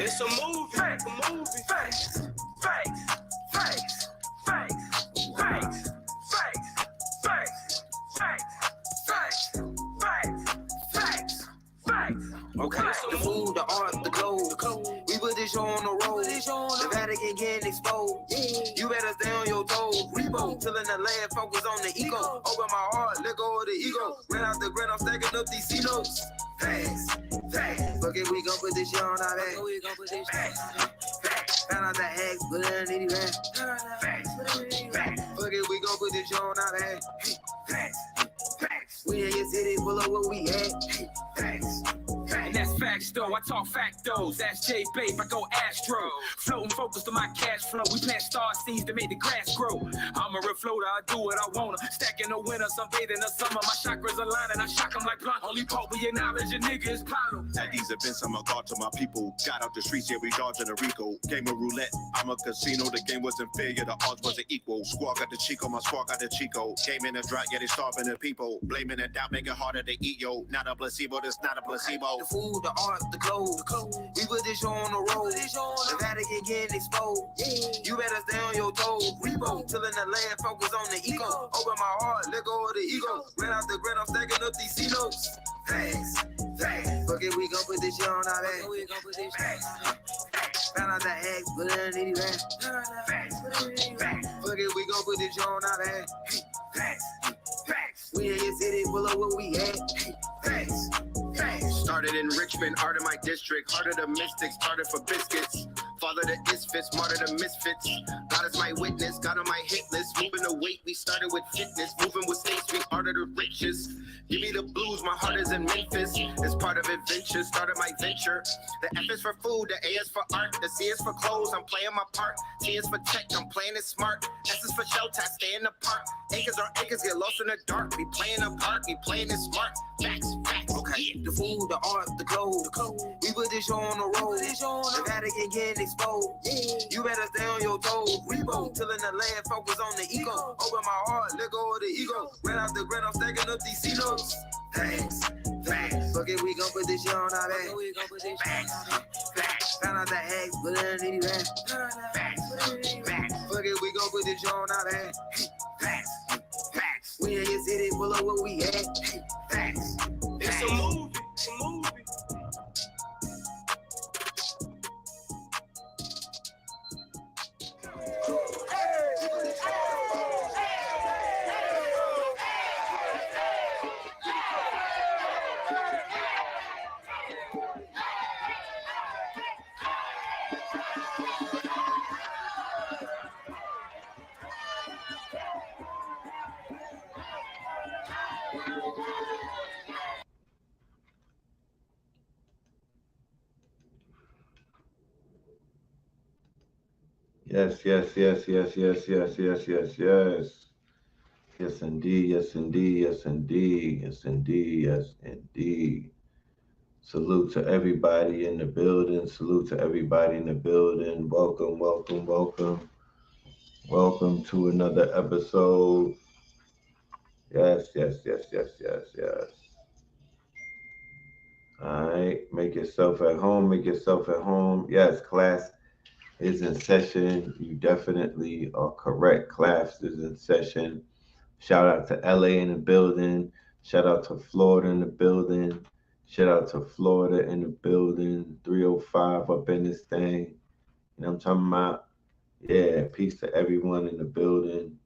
It's a movie. Facts. A movie. Facts. Facts. Facts. Facts. Facts. Facts. Facts. Facts. Facts. Facts. Facts. Okay, the food, the art, the clothes. We put this show on the road. The Vatican getting exposed. You better stay on your toes. Repo, tilling the land, focus on the ego. Open my heart, let go of the ego. Ran out the grid, I'm stacking up these C-notes. Facts, facts. Fuck it, we gon' put this shit on our back. We gon' put this facts, facts. Found out the hacks, put it in the rap. Facts, facts. Fuck it, we gon' put this shit on our back. Facts, facts. We in your city, pull up where we at. Facts. And that's facts though, I talk factos. That's J Babe, I go Astro. Floating focused on my cash flow. We plant star seeds to make the grass grow. I'm a real floater, I do what I wanna. Stacking the winter, sunbathing the summer. My chakras align and I shock them like blunt. Only part we acknowledge a nigga is Pablo. At these events, I'm a god to my people. Got out the streets, yeah, we dodging a Rico. Game of roulette, I'm a casino. The game wasn't fair, yeah, the odds wasn't equal. Squad got the Chico, my squad got the Chico. Game in a drought, yeah, they starving the people. Blaming the doubt, make it harder to eat, yo. Not a placebo, this not a placebo. The food, the art, the clothes. We put this show on the road. The Vatican getting exposed. You better stay on your toes. Repo, tilling the land, focus on the ego. Open my heart, let go of the ego. Ran out the grid, I'm stacking up these C-notes. Facts, facts. Fuck it, we gon' put this shit on our back. We gon' put this facts. Found out the hacks, put it in the rap. Facts, facts. Fuck it, we gon' put this shit on our back. Facts, facts. We in your city, pull up where we at. Facts, facts. Started in Richmond, art of my district. Heart of the mystics, started for biscuits. Father the isfits, martyr the misfits. God is my witness, God on my hit list. Moving the weight, we started with fitness. Moving with State Street, art of the richest. Give me the blues, my heart is in Memphis. It's part of adventure, started my venture. The F is for food, the A is for art. The C is for clothes, I'm playing my part. T is for tech, I'm playing it smart. S is for shelter, I stay in the park. Acres are acres, get lost in the dark. We playing a part, we playing it smart. Facts, facts. Okay, the food, the art, the clothes. We put this show on the road. The Vatican getting exposed. You better stay on your toes. Repo, tilling the land, focus on the ego. Open my heart, let go of the ego. Ran out the grid, I'm stacking up these C-notes. Facts, facts. Fuck it, we gon' put this shit on our back. We gon' put this facts, facts. Found out the hacks, put it in the rap. Facts, facts. Fuck it, we gon' put this shit on our back. Facts, facts. We in your city, pull up where we at. Facts. It's a movie. It's a movie. Yes, yes, yes, yes, yes, yes, yes, yes, yes. Yes, indeed, yes, indeed, yes, indeed, yes, indeed, yes, indeed. Salute to everybody in the building. Salute to everybody in the building. Welcome, welcome, welcome. Welcome to another episode. Yes, yes, yes, yes, yes, yes. All right, make yourself at home. Make yourself at home. Yes, class is in session. You definitely are correct. Class is in session. Shout out to LA in the building. Shout out to Florida in the building. Shout out to Florida in the building. 305 up in this thing. You know what I'm talking about? Yeah, peace to everyone in the building.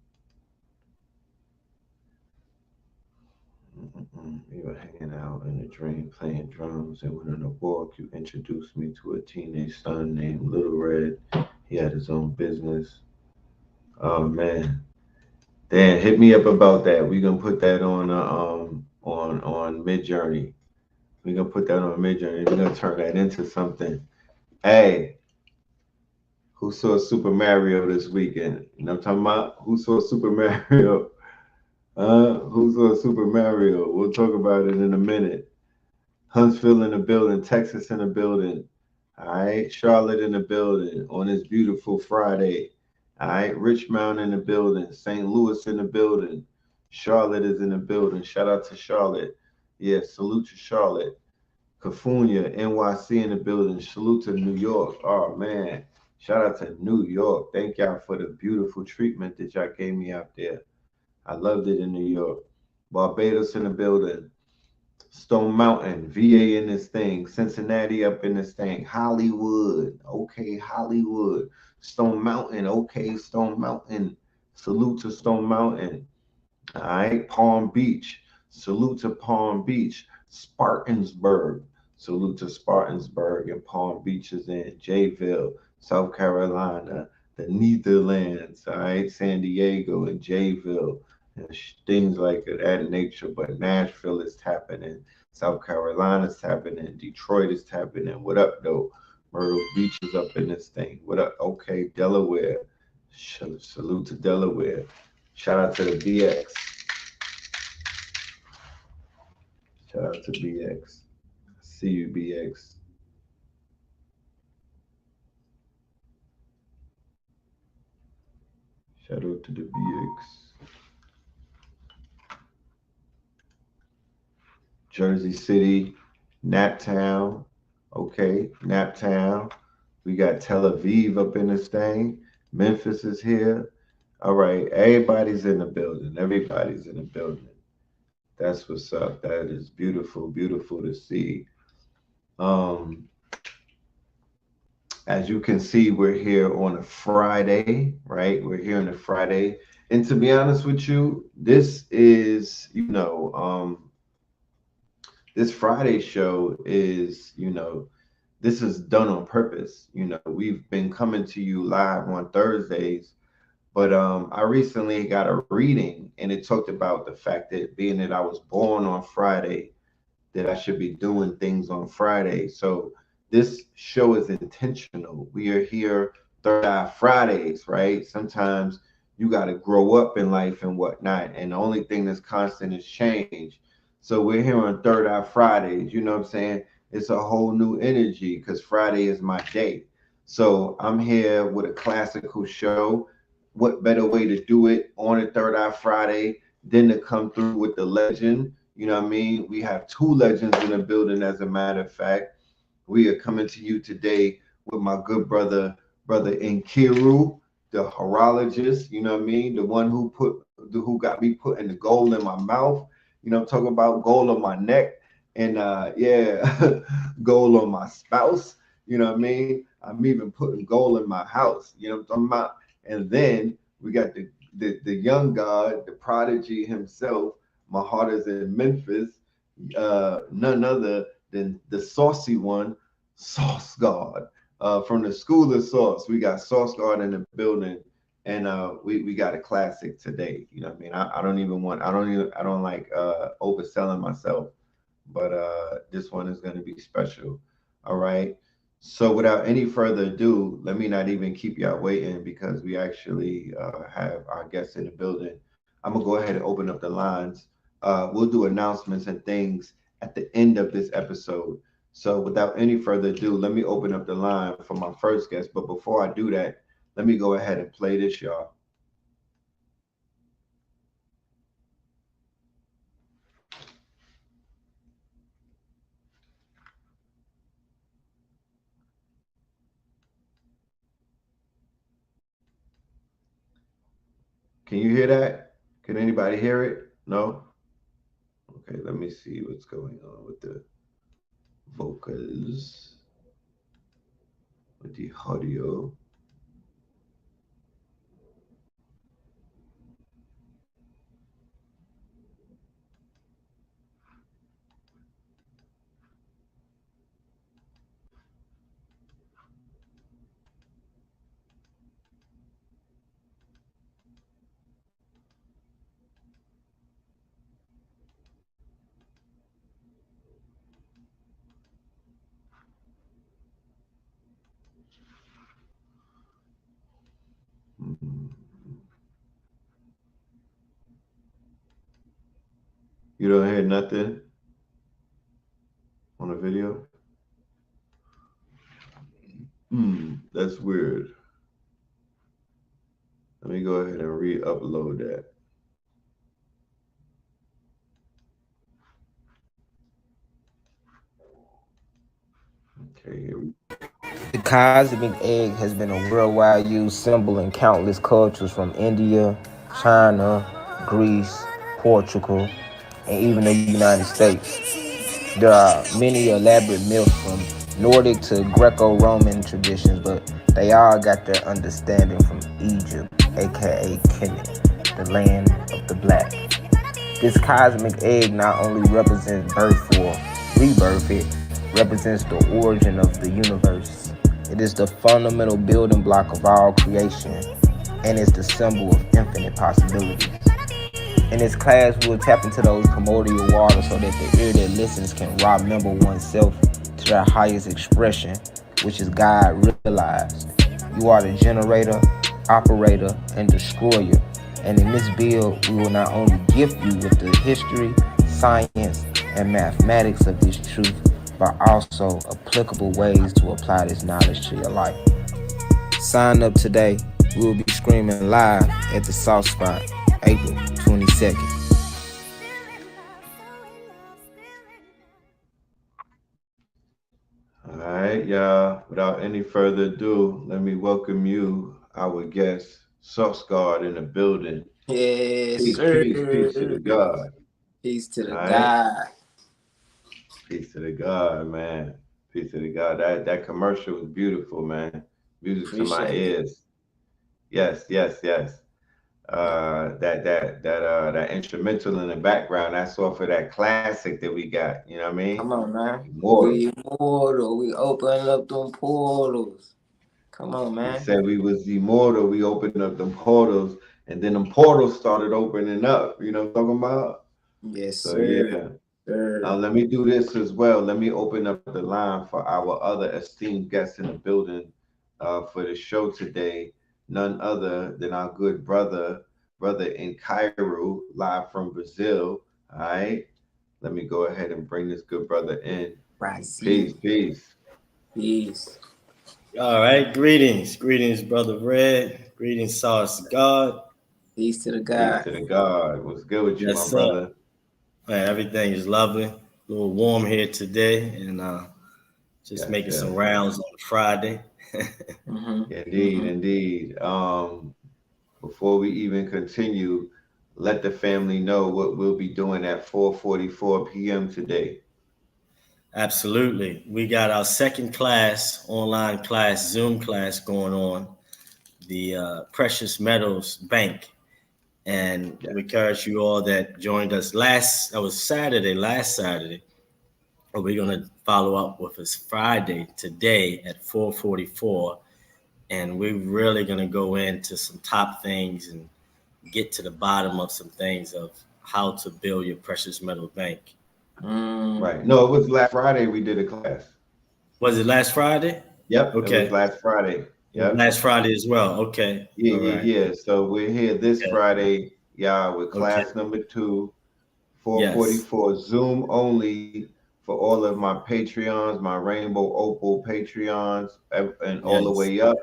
We were hanging out in a dream playing drums, and when on a walk, you introduced me to a teenage son named Little Red. He had his own business. Oh man, Dan, hit me up about that. We're gonna put that on Midjourney. We're gonna put that on Midjourney. We're gonna turn that into something. Hey, who saw Super Mario this weekend? You know what I'm talking about? Who saw Super Mario? Who saw Super Mario? We'll talk about it in a minute. Huntsville in the building, Texas in the building. All right, Charlotte in the building on this beautiful Friday. All right, Richmond in the building, St. Louis in the building. Charlotte is in the building. Shout out to Charlotte. Yeah, salute to Charlotte. Cafunia, NYC in the building. Salute to New York. Oh man. Shout out to New York. Thank y'all for the beautiful treatment that y'all gave me out there. I loved it in New York. Barbados in the building. Stone Mountain, VA in this thing. Cincinnati up in this thing. Hollywood. Okay, Hollywood. Stone Mountain. Okay, Stone Mountain. Salute to Stone Mountain. All right, Palm Beach. Salute to Palm Beach. Spartansburg. Salute to Spartansburg and Palm Beach is in Jayville, South Carolina, the Netherlands. All right, San Diego and Jayville and things like that nature. But Nashville is tapping in. South Carolina's tapping in. Detroit is tapping in. What up, though? Myrtle Beach is up in this thing. What up? Okay, Delaware. Salute to Delaware. Shout out to the BX. Shout out to BX. See you, BX. Shout out to the BX. Jersey City, Naptown. Okay, Naptown. We got Tel Aviv up in this thing. Memphis is here. All right, everybody's in the building. Everybody's in the building. That's what's up. That is beautiful, beautiful to see. Um, as you can see, we're here on a Friday, right? We're here on a Friday. And to be honest with you, this is, this Friday show is, this is done on purpose. We've been coming to you live on Thursdays, but I recently got a reading and it talked about the fact that being that I was born on Friday, that I should be doing things on Friday. So this show is intentional. We are here Third Eye Fridays, right? Sometimes you got to grow up in life and whatnot, and the only thing that's constant is change. So we're here on Third Eye Fridays. You know what I'm saying? It's a whole new energy because Friday is my day. So I'm here with a classical show. What better way to do it on a Third Eye Friday than to come through with the legend? You know what I mean? We have two legends in the building, as a matter of fact. We are coming to you today with my good brother Nkiru, the horologist, you know what I mean? The one who got me putting the gold in my mouth. I'm talking about gold on my neck and yeah, gold on my spouse. You know what I mean? I'm even putting gold in my house. You know what I'm talking about? And then we got the young god, the prodigy himself. My heart is in Memphis. None other than the saucy one, Sauce God, from the School of Sauce. We got Sauce God in the building, and we got a classic today. You know what I mean? I don't like overselling myself, but this one is going to be special. All right. So without any further ado, let me not even keep y'all waiting because we actually have our guests in the building. I'm gonna go ahead and open up the lines. We'll do announcements and things at the end of this episode. So without any further ado, let me open up the line for my first guest. But before I do that, let me go ahead and play this, y'all. Can you hear that? Can anybody hear it? No? Okay, let me see what's going on with the vocals, with the audio. Mhm. You don't hear nothing on the video? That's weird. Let me go ahead and re-upload that. Okay, here we The cosmic egg has been a worldwide used symbol in countless cultures from India, China, Greece, Portugal, and even the United States. There are many elaborate myths from Nordic to Greco-Roman traditions, but they all got their understanding from Egypt, aka Kemet, the land of the black. This cosmic egg not only represents birth or rebirth, it represents the origin of the universe. It is the fundamental building block of all creation, and it's the symbol of infinite possibilities. In this class, we'll tap into those primordial waters so that the ear that listens can remember oneself to their highest expression, which is God realized. You are the generator, operator, and destroyer. And in this build, we will not only gift you with the history, science, and mathematics of this truth, but also applicable ways to apply this knowledge to your life. Sign up today. We will be screaming live at the South Spot, April 22nd. All right, y'all. Without any further ado, let me welcome you, our guest, Sauce Guard in the building. Yes, Peace, sir. peace, peace to the God. Peace to the All right, God. peace to the God, man. Peace to the God. That commercial was beautiful, man. Music to my Appreciate it. ears. Yes, yes, yes. That instrumental in the background. That's off of that classic that we got. You know what I mean? Come on, man. Immortal. We immortal. We open up them portals. Come on, We man. said we was immortal. We opened up them portals, and then them portals started opening up. You know what I'm talking about? Yes, So sir. yeah. Sir. Let me do this as well. Let me open up the line for our other esteemed guests in the building for the show today. None other than our good brother in Cairo, live from Brazil. All right. Let me go ahead and bring this good brother in. Peace, Brazil. peace. Peace. All right, greetings, brother Red. Greetings, Sauce God. Peace to the Peace God. to the God. What's good with you, my Yes, sir. brother? Man, everything is lovely. A little warm here today, and just Yes, making some yes. rounds on Friday. Mm-hmm. Indeed, Mm-hmm. indeed. Before we even continue, let the family know what we'll be doing at 4:44 p.m. today. Absolutely, we got our second class, online class, Zoom class going on, the Precious Metals Bank, and Yeah. we encourage you all that joined us last Saturday. But we're gonna follow up with us Friday today at 4:44, and we're really gonna go into some top things and get to the bottom of some things of how to build your precious metal bank. Mm. Right. No, it was last Friday we did a class. Was it last Friday? Yep, it was Okay. last Friday. Yep. Last Friday as well. Okay. Yeah, All yeah, right. yeah. So we're here this Okay. Friday, y'all, with Okay. class number 2, Yes. 4:44, Zoom only for all of my Patreons, my Rainbow Opal Patreons, and all the Yes. way up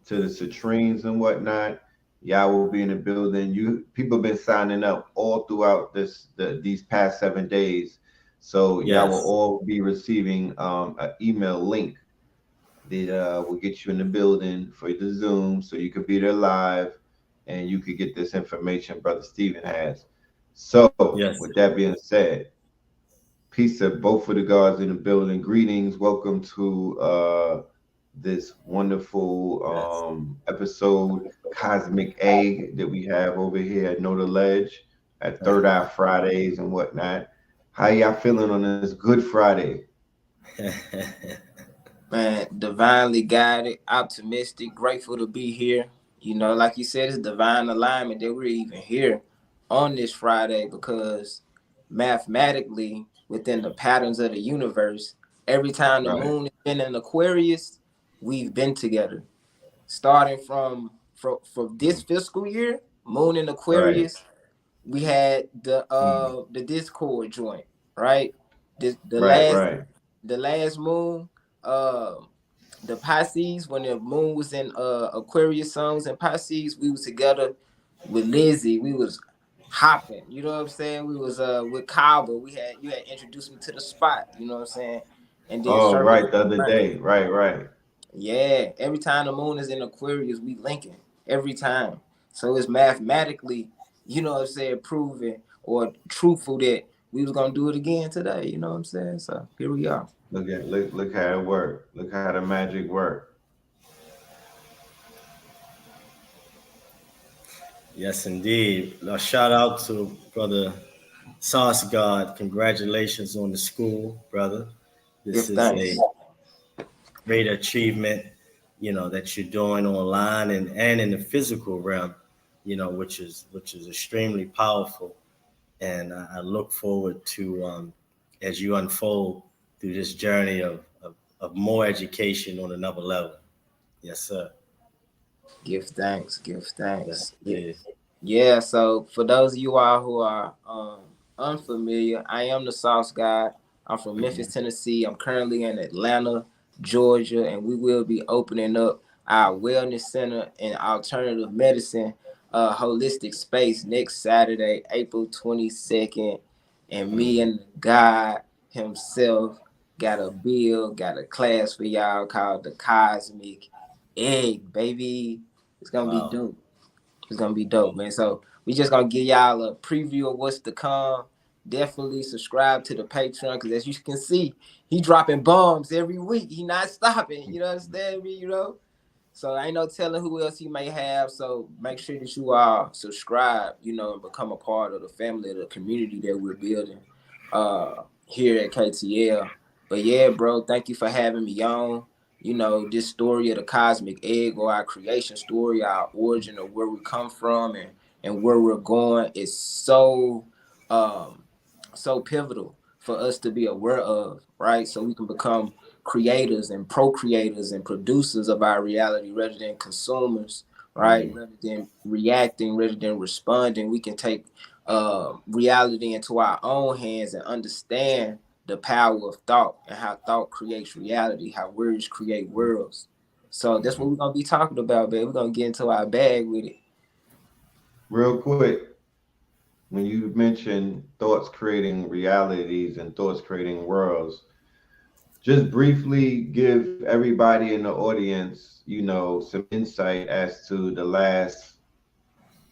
to the citrines and whatnot. Y'all will be in the building. You people been signing up all throughout these past 7 days. So y'all will Yes. all be receiving an email link that will get you in the building for the Zoom so you could be there live and you could get this information Brother Stephen has. So Yes. with that being said, peace to both of the guards in the building. Greetings. Welcome to this wonderful Yes. episode, Cosmic Egg, that we have over here at Know the Ledge at Third Eye Fridays and whatnot. How y'all feeling on this Good Friday? Man, divinely guided, optimistic, grateful to be here. You know, like you said, it's divine alignment that we're even here on this Friday because mathematically, within the patterns of the universe, every time the Right, moon has been in Aquarius, we've been together. Starting from this fiscal year, moon in right, Aquarius, we had the Discord joint, right? This the right, last right. the last moon, uh, the Pisces, when the moon was in Aquarius suns and Pisces, we was together with Lizzie. We was hopping, you know what I'm saying? We was with Kaba. You had introduced me to the spot, you know what I'm saying? and then Oh, circle right, the other around. day. Right, right. Yeah, every time the moon is in Aquarius, we linking every time. So it's mathematically, you know what I'm saying, proven or truthful that we was gonna do it again today. You know what I'm saying? So here we are. Look how it worked. Look how the magic worked. Yes, indeed. A shout out to brother Sauce God. Congratulations on the school, brother. This Give is thanks. a great achievement, that you're doing online and in the physical realm, which is extremely powerful. And I look forward to as you unfold through this journey of more education on another level. Yes, sir. Give thanks. Give Yes, thanks. Yeah. indeed. Yeah, so for those of you all who are unfamiliar, I am the Sauce Guy. I'm from Memphis, Tennessee. I'm currently in Atlanta, Georgia, and we will be opening up our wellness center and alternative medicine holistic space next Saturday, April 22nd. And me and God himself got a class for y'all called the Cosmic Egg, baby. It's gonna be Wow. dope. It's gonna be dope, man. So we just gonna give y'all a preview of what's to come. Definitely subscribe to the Patreon because as you can see, he dropping bombs every week. He not stopping. You know understand me? So I ain't no telling who else he may have. So make sure that you are subscribe, and become a part of the family, of the community that we're building here at KTL. But yeah, bro, thank you for having me on. This story of the cosmic egg, or our creation story, our origin of where we come from and where we're going is um so pivotal for us to be aware of, right? So we can become creators and procreators and producers of our reality rather than consumers, right? Mm. Rather than reacting, rather than responding, we can take reality into our own hands and understand the power of thought and how thought creates reality, how words create worlds. So that's what we're gonna be talking about, baby. We're gonna get into our bag with it. Real quick, when you mentioned thoughts creating realities and thoughts creating worlds, just briefly give everybody in the audience, some insight as to the last,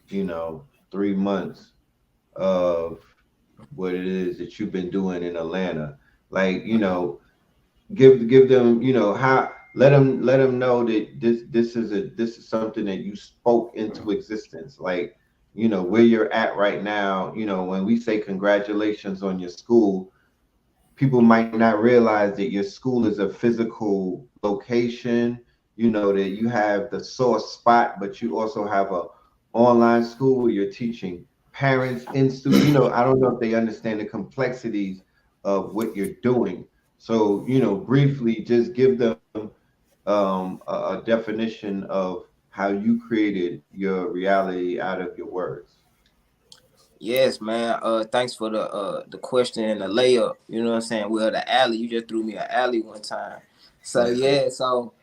3 months of what it is that you've been doing in Atlanta. Like, give them, how let them know that this is something that you spoke into existence. Like, where you're at right now. When we say congratulations on your school, people might not realize that your school is a physical location, that you have the source spot, but you also have a online school where you're teaching parents in students. I don't know if they understand the complexities of what you're doing. So, briefly just give them a definition of how you created your reality out of your words. Yes, man. Thanks for the question and the layup. You know what I'm saying? Well, the alley. You just threw me an alley one time. So yeah. So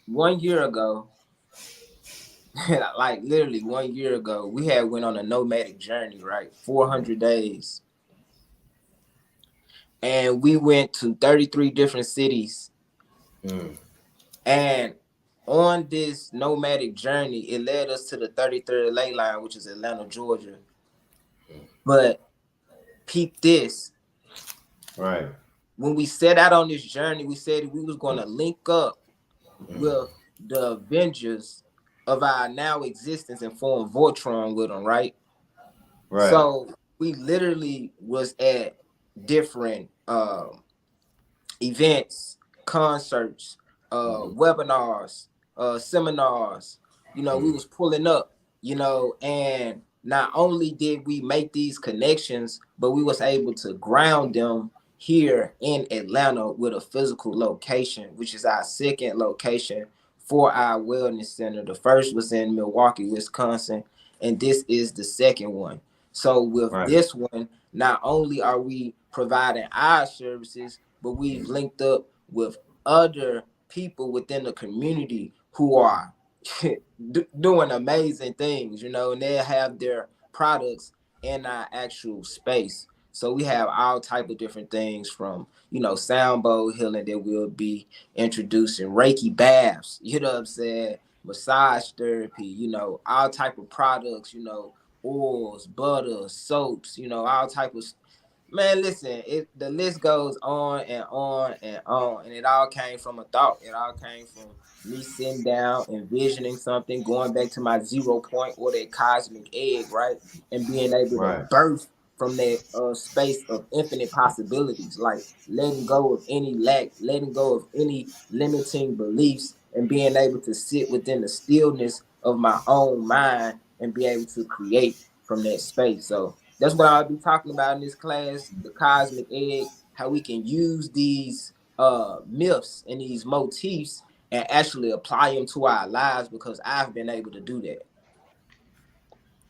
1 year ago, like literally 1 year ago, we had went on a nomadic journey, right? 400 days, and we went to 33 different cities. Mm. And on this nomadic journey, it led us to the 33rd ley line, which is Atlanta, Georgia. But peep this. Right. When we set out on this journey, we said we was going to link up Mm. with the Avengers of our now existence and form Voltron with them, right? Right. So we literally was at different events, concerts, webinars, seminars. We Mm. was pulling up, and not only did we make these connections, but we was able to ground them here in Atlanta with a physical location, which is our second location for our wellness center. The first was in Milwaukee, Wisconsin, and this is the second one. So with Right. this one, not only are we providing our services, but we've linked up with other people within the community who are doing amazing things, and they have their products in our actual space. So we have all type of different things from, you know, sound bowl healing that we'll be introducing, Reiki baths, you know what I'm saying, massage therapy, you know, all type of products, you know, oils, butter, soaps, you know, all type of, man, listen, the list goes on and on and on, and it all came from a thought. It all came from me sitting down, envisioning something, going back to my 0 point or that cosmic egg, right, and being able to Right. birth from that space of infinite possibilities, like letting go of any lack, letting go of any limiting beliefs, and being able to sit within the stillness of my own mind and be able to create from that space. So that's what I'll be talking about in this class, the cosmic egg, how we can use these myths and these motifs and actually apply them to our lives, because I've been able to do that.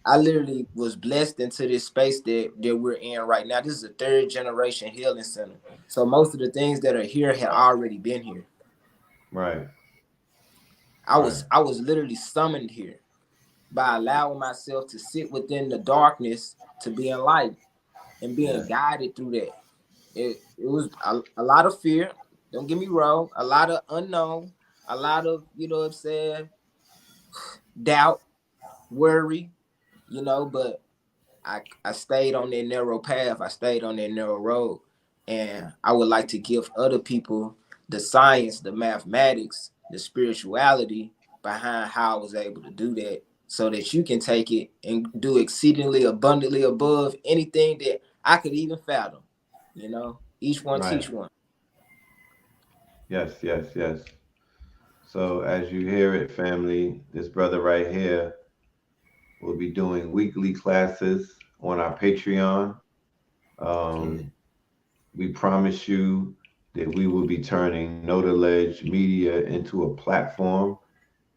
I literally was blessed into this space that we're in right now. This is a third generation healing center. So most of the things that are here had already been here. Right. I Right. was literally summoned here by allowing myself to sit within the darkness to be in light and being Yeah. guided through that. It was a lot of fear. Don't get me wrong. A lot of unknown. A lot of, you know what I'm saying, doubt, worry, you know, but I stayed on that narrow path. I stayed on that narrow road. And I would like to give other people the science, the mathematics, the spirituality behind how I was able to do that, so that you can take it and do exceedingly abundantly above anything that I could even fathom. You know, each one Right. teach one. Yes, yes, yes. So as you hear it, family, this brother right here will be doing weekly classes on our Patreon. Um, we promise you that we will be turning Notaledge Media into a platform,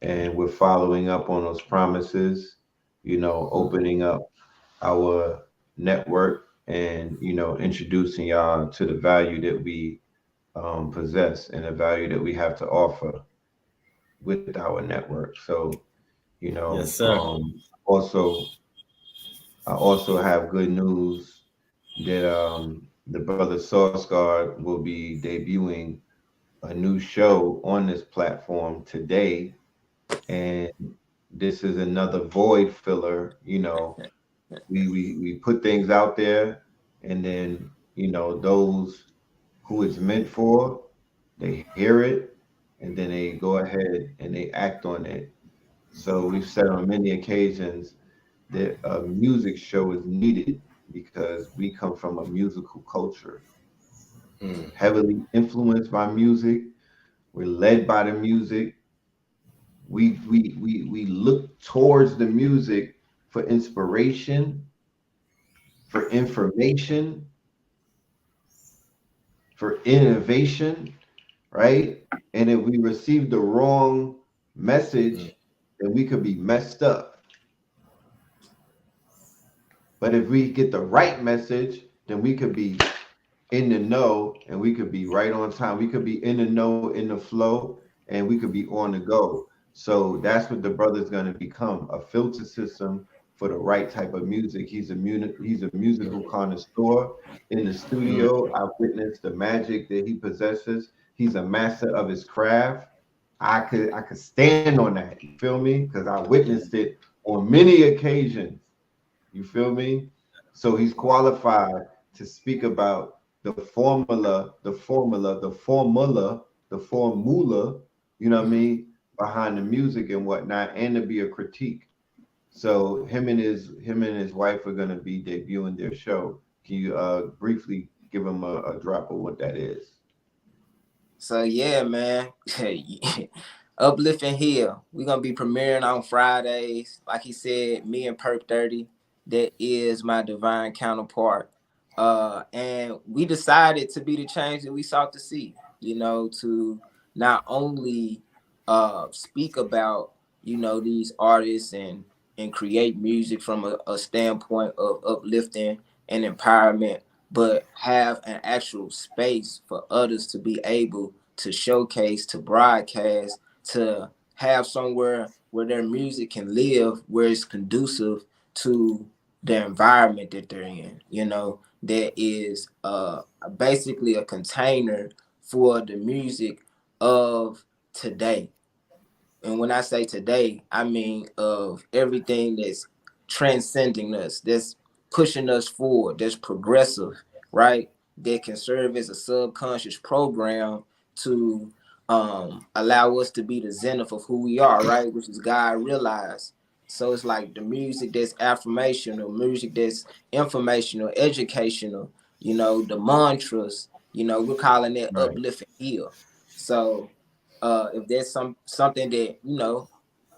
and we're following up on those promises, you know, opening up our network and, you know, introducing y'all to the value that we possess and the value that we have to offer with our network. So, you know, Yes, sir. also, I also have good news that the brother Sauce Guard will be debuting a new show on this platform today, and this is another void filler. You know, we put things out there, and then, you know, those who it's meant for, they hear it, and then they go ahead and they act on it. So we've said on many occasions that a music show is needed because we come from a musical culture, Mm. heavily influenced by music. We're led by the music. We look towards the music for inspiration, for information, for innovation, right? And if we receive the wrong Mm. message, then we could be messed up. But if we get the right message, then we could be in the know and we could be right on time. We could be in the know, in the flow, and we could be on the go. So that's what the brother's going to become, a filter system for the right type of music. He's a musical connoisseur in the Mm. studio. I've witnessed the magic that he possesses. He's a master of his craft. I could stand on that. You feel me? Because I witnessed it on many occasions. You feel me? So he's qualified to speak about the formula, you know what I mean, behind the music and whatnot, and to be a critique. So him and his wife are gonna be debuting their show. Can you briefly give him a drop of what that is? So yeah, man. Uplift and Heal. We're gonna be premiering on Fridays. Like he said, me and Perp 30. That is my divine counterpart. And we decided to be the change that we sought to see, you know, to not only speak about, you know, these artists and create music from a standpoint of uplifting and empowerment, but have an actual space for others to be able to showcase, to broadcast, to have somewhere where their music can live, where it's conducive to the environment that they're in. You know, that is basically a container for the music of today. And when I say today, I mean of everything that's transcending us, that's pushing us forward, that's progressive, right? That can serve as a subconscious program to allow us to be the zenith of who we are, right? Which is God realized. So it's like the music that's affirmational, music that's informational, educational, the mantras, we're calling that Right. uplift and heal. So if there's something that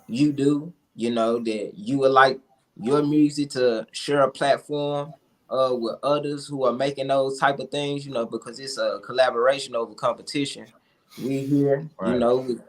you do, that you would like your music to share a platform with others who are making those type of things, because it's a collaboration over competition. We here, Right.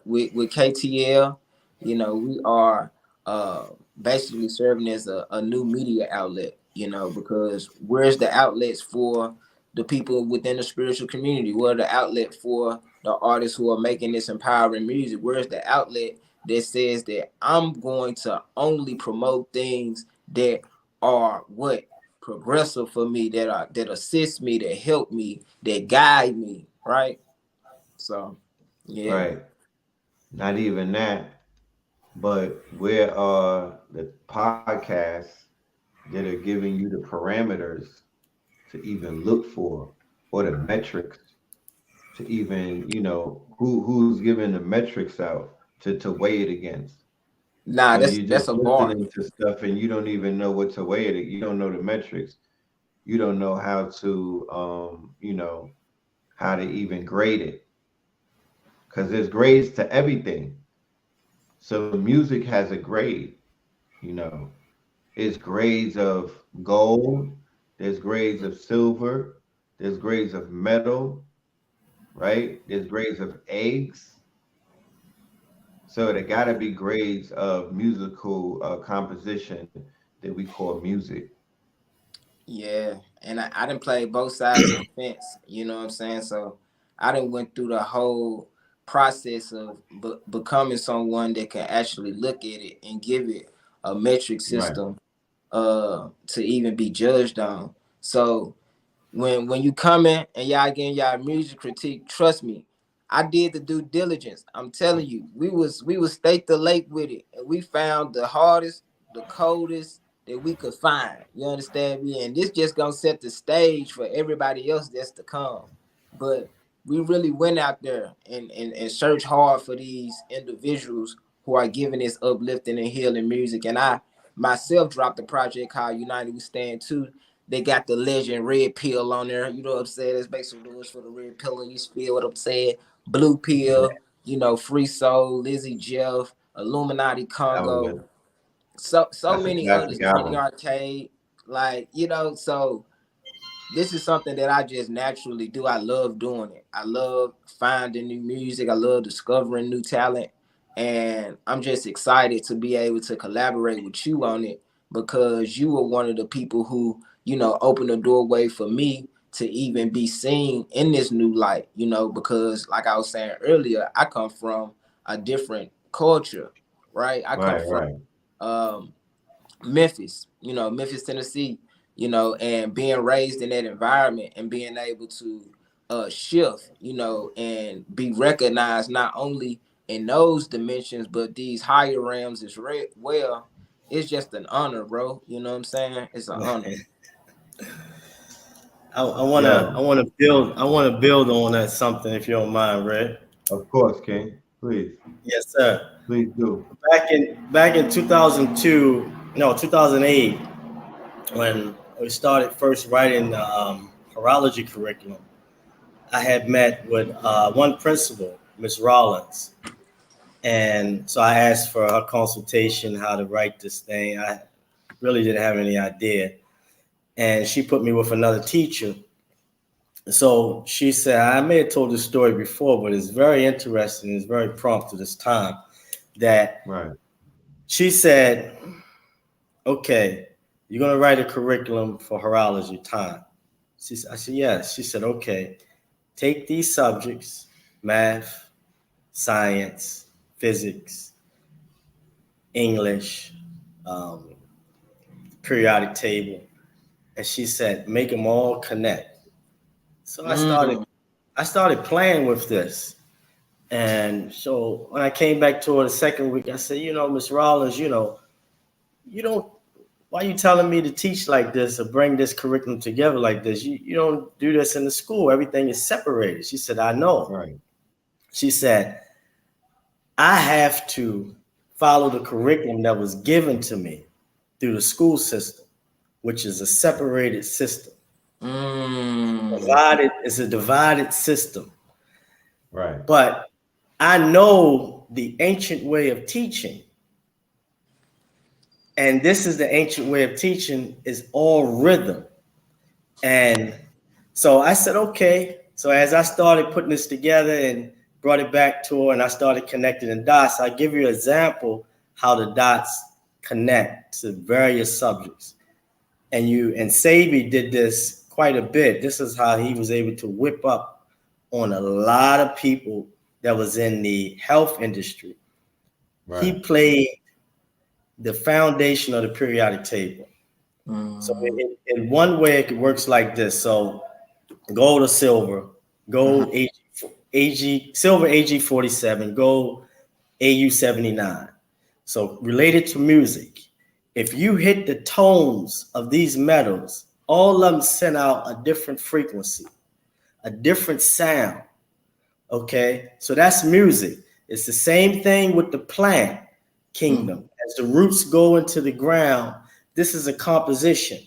with KTL, we are uh basically serving as a new media outlet, because where's the outlets for the people within the spiritual community? Where the outlet for the artists who are making this empowering music? Where's the outlet that says that I'm going to only promote things that are what progressive for me, that assist me, that help me, that guide me, right? So yeah. Right. Not even that, but where are the podcasts that are giving you the parameters to even look for, or the metrics to even, who's giving the metrics out to weigh it against? Nah, So that's you're that's just a bar. listening to stuff and you don't even know what to weigh it. You don't know the metrics. You don't know how to, how to even grade it, because there's grades to everything. So music has a grade, you know. It's grades of gold, there's grades of silver, there's grades of metal, right? There's grades of eggs. So there got to be grades of musical composition that we call music. Yeah, and I didn't play both sides of the fence. You know what I'm saying? So I didn't went through the whole process of becoming someone that can actually look at it and give it a metric Right, system to even be judged on. So when you come in and y'all getting y'all music critique, trust me, I did the due diligence. I'm telling you, we was stake the lake with it, and we found the hardest, the coldest that we could find. You understand me? And this just gonna set the stage for everybody else that's to come. But we really went out there and searched hard for these individuals who are giving this uplifting and healing music. And I myself dropped a project called United We Stand Too. They got the legend Red Pill on there. You know what I'm saying? Let's make some noise for the Red Pill. And you feel what I'm saying? Blue Pill, Free Soul, Lizzie Jeff, Illuminati Congo, album. so That's a many classic others, 20 album. Arcade. Like, so this is something that I just naturally do. I love doing it. I love finding new music. I love discovering new talent. And I'm just excited to be able to collaborate with you on it, because you were one of the people who, opened the doorway for me to even be seen in this new light, because like I was saying earlier, I come from a different culture, right? I come Right, from right. um Memphis, Memphis, Tennessee, and being raised in that environment and being able to shift, and be recognized not only in those dimensions, but these higher realms as well. It's just an honor, bro. You know what I'm saying? It's an honor. Yo, I wanna build on that something if you don't mind, Red. of course, King. Please, Yes, sir. please do. Back in 2002, no, 2008, when we started first writing the horology curriculum, I had met with one principal, Miss Rollins, and so I asked for her consultation how to write this thing. I really didn't have any idea, and she put me with another teacher. So she said, I may have told this story before, but it's very interesting. It's very prompt to this time that Right. she said, okay, you're going to write a curriculum for horology time. I said, yes. She said, okay, take these subjects, math, science, physics, English, um, periodic table, and she said, make them all connect. So Mm. I started playing with this. And so when I came back to her the second week, I said, Miss Rollins, you don't, why are you telling me to teach like this or bring this curriculum together like this? You don't do this in the school. Everything is separated. She said, I know. Right. She said, I have to follow the curriculum that was given to me through the school system, which is a separated system. It's a divided system. Right. But I know the ancient way of teaching. And this is the ancient way of teaching is all rhythm. And so I said, okay. So as I started putting this together and brought it back to her and I started connecting the dots, I'll give you an example how the dots connect to various subjects. And Sabi did this quite a bit. This is how he was able to whip up on a lot of people that was in the health industry. Right. He played the foundation of the periodic table. So in one way, it works like this. So gold or silver, gold silver AG 47, gold AU 79. So related to music, if you hit the tones of these metals, all of them send out a different frequency, a different sound. Okay, so that's music. It's the same thing with the plant kingdom. As the roots go into the ground, this is a composition.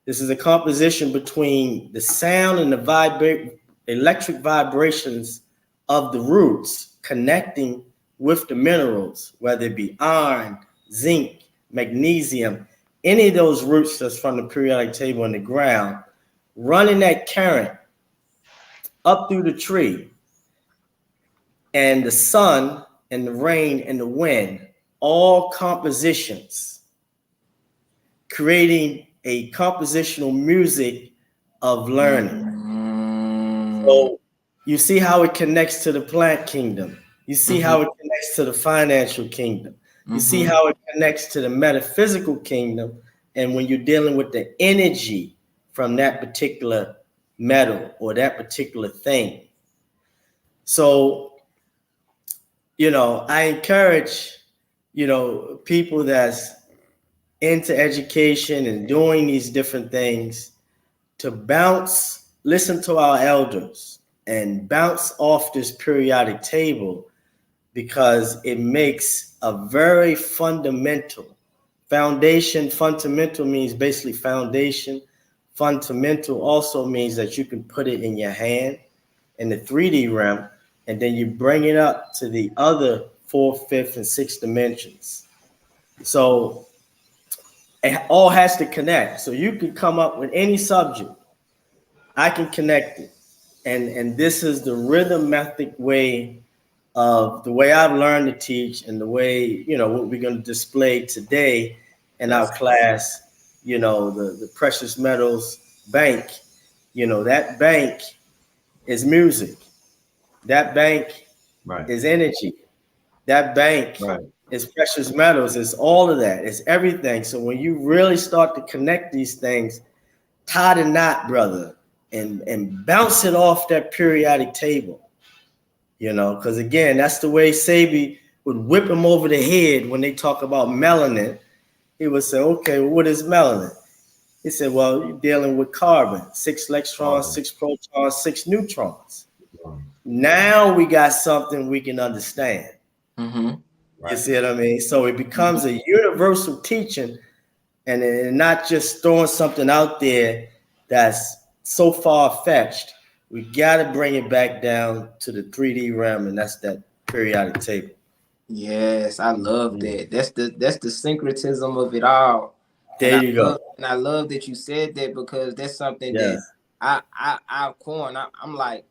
This is a composition between the sound and the electric vibrations of the roots connecting with the minerals, whether it be iron, zinc, magnesium, any of those roots that's from the periodic table in the ground, running that current up through the tree, and the sun and the rain and the wind, all compositions, creating a compositional music of learning. So you see how it connects to the plant kingdom. You see how it connects to the financial kingdom. You see how it connects to the metaphysical kingdom. And when you're dealing with the energy from that particular metal or that particular thing. So, I encourage, people that's into education and doing these different things to listen to our elders and bounce off this periodic table, because it makes a very fundamental foundation. Fundamental means basically foundation. Fundamental also means that you can put it in your hand in the 3D realm, and then you bring it up to the other 4th, 5th, and 6th dimensions. So it all has to connect. So you can come up with any subject. I can connect it. And this is the rhythmatic way of the way I've learned to teach, and the way, what we're going to display today in our class, the precious metals bank, that bank is music. That bank is energy. That bank is precious metals. It's all of that. It's everything. So when you really start to connect these things, tie the knot, brother, and bounce it off that periodic table, because again, that's the way Sabi would whip him over the head when they talk about melanin. He would say, okay, well, what is melanin? He said, well, you're dealing with carbon, 6 electrons, 6 protons, 6 neutrons. Now we got something we can understand. You see what I mean? So it becomes a universal teaching, and not just throwing something out there that's so far-fetched. We got to bring it back down to the 3D realm, and that's that periodic table. Yes, I love that. That's the syncretism of it all. There you go. And I love that you said that, because that's something that I'm like,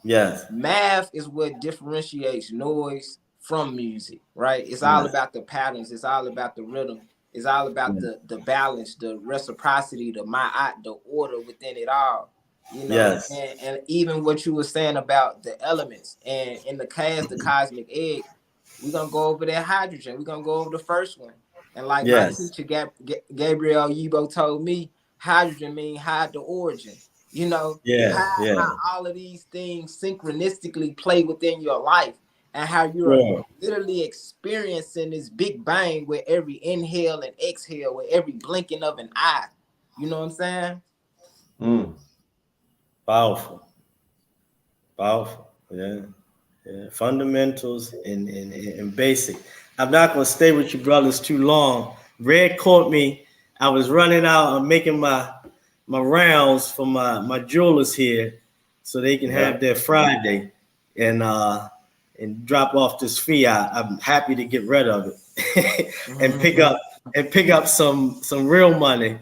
math is what differentiates noise from music, right? It's all about the patterns. It's all about the rhythm. It's all about the balance, the reciprocity, the order within it all. And even what you were saying about the elements, and in the class, the cosmic egg, we're gonna go over that hydrogen. We're gonna go over the first one. And like my teacher Gabriel Yibo told me, hydrogen mean hide the origin. You know, Yeah, how all of these things synchronistically play within your life, and how you're sure. literally experiencing this big bang with every inhale and exhale, with every blinking of an eye. You know what I'm saying? Mm. Powerful. Powerful. Yeah. Yeah. Fundamentals and basic. I'm not gonna stay with you brothers too long. Red caught me. I was running out and making my rounds for my jewelers here so they can Yeah. have their Friday and drop off this fee. I'm happy to get rid of it and pick up some real money.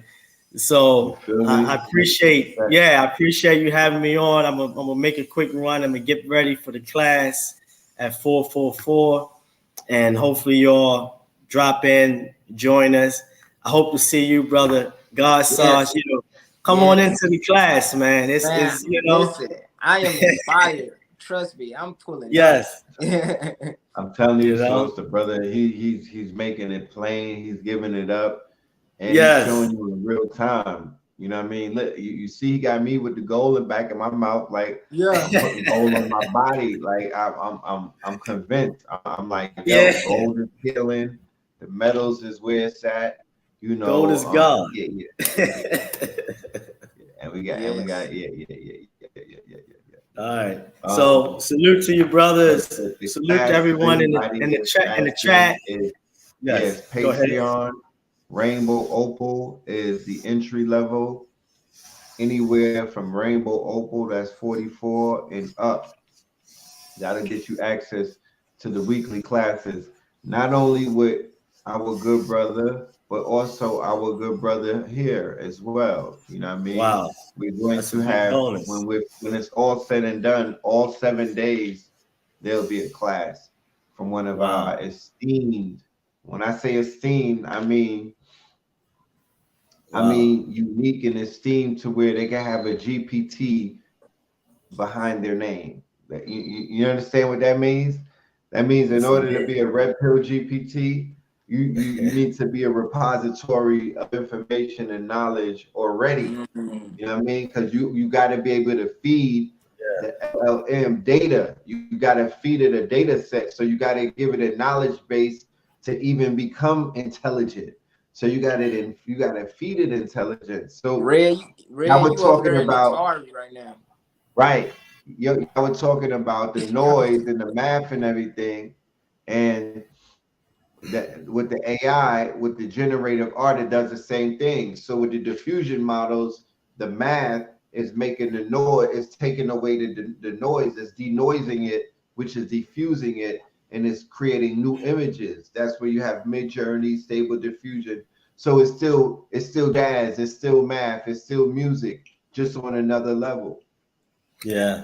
So You feel me? I appreciate, I appreciate you having me on. I'm gonna make a quick run. I'm gonna get ready for the class at 4:44, and hopefully y'all drop in, join us. I hope to see you, brother. God sauce, Yes, come on yes. into the class, man. It's Man, is listen, I am inspired. Trust me, I'm pulling up. yes, I'm telling you, you so know, it's the brother. He's making it plain. He's giving it up, and he's yes, showing you in real time. You know what I mean? Look, you see, he got me with the gold in the back of my mouth, like Yeah. I'm putting gold on my body. Like I'm convinced. I'm like, yo, yeah. gold is healing. The metals is where it's at. You Gold know, is God. and we got, Yes. All right. So Um, salute to you, but brothers. the Salute to class, if everyone anybody in the is chat. In the asking, chat. is Yes. Go ahead. Patreon. Rainbow Opal is the entry level. Anywhere from Rainbow Opal, that's 44 and up. That'll get you access to the weekly classes, not only with our good brother, but also our good brother here as well. You know what I mean? Wow. We're going That's a to big have bonus. when it's all said and done, all 7 days, there'll be a class from one of Wow. our esteemed. When I say esteemed, Wow. unique and esteemed to where they can have a GPT behind their name. You understand what that means? That means in It's a order to big. be a red pill GPT, you need to be a repository of information and knowledge already. Mhm. You know what I mean? Because you got to be able to feed Yeah. the LLM data. You got to feed it a data set. So you got to give it a knowledge base to even become intelligent. So you got to feed it intelligence. So now Red, we're you over talking there in about Atari right now. right. I was talking about the noise and the math and everything, and that with the AI, with the generative art, it does the same thing. So with the diffusion models, the math is making the noise, it's taking away the noise, it's denoising it, which is diffusing it, and it's creating new images. That's where you have mid-journey, stable diffusion. So it's still jazz, it's still math, it's still music, just on another level. Yeah.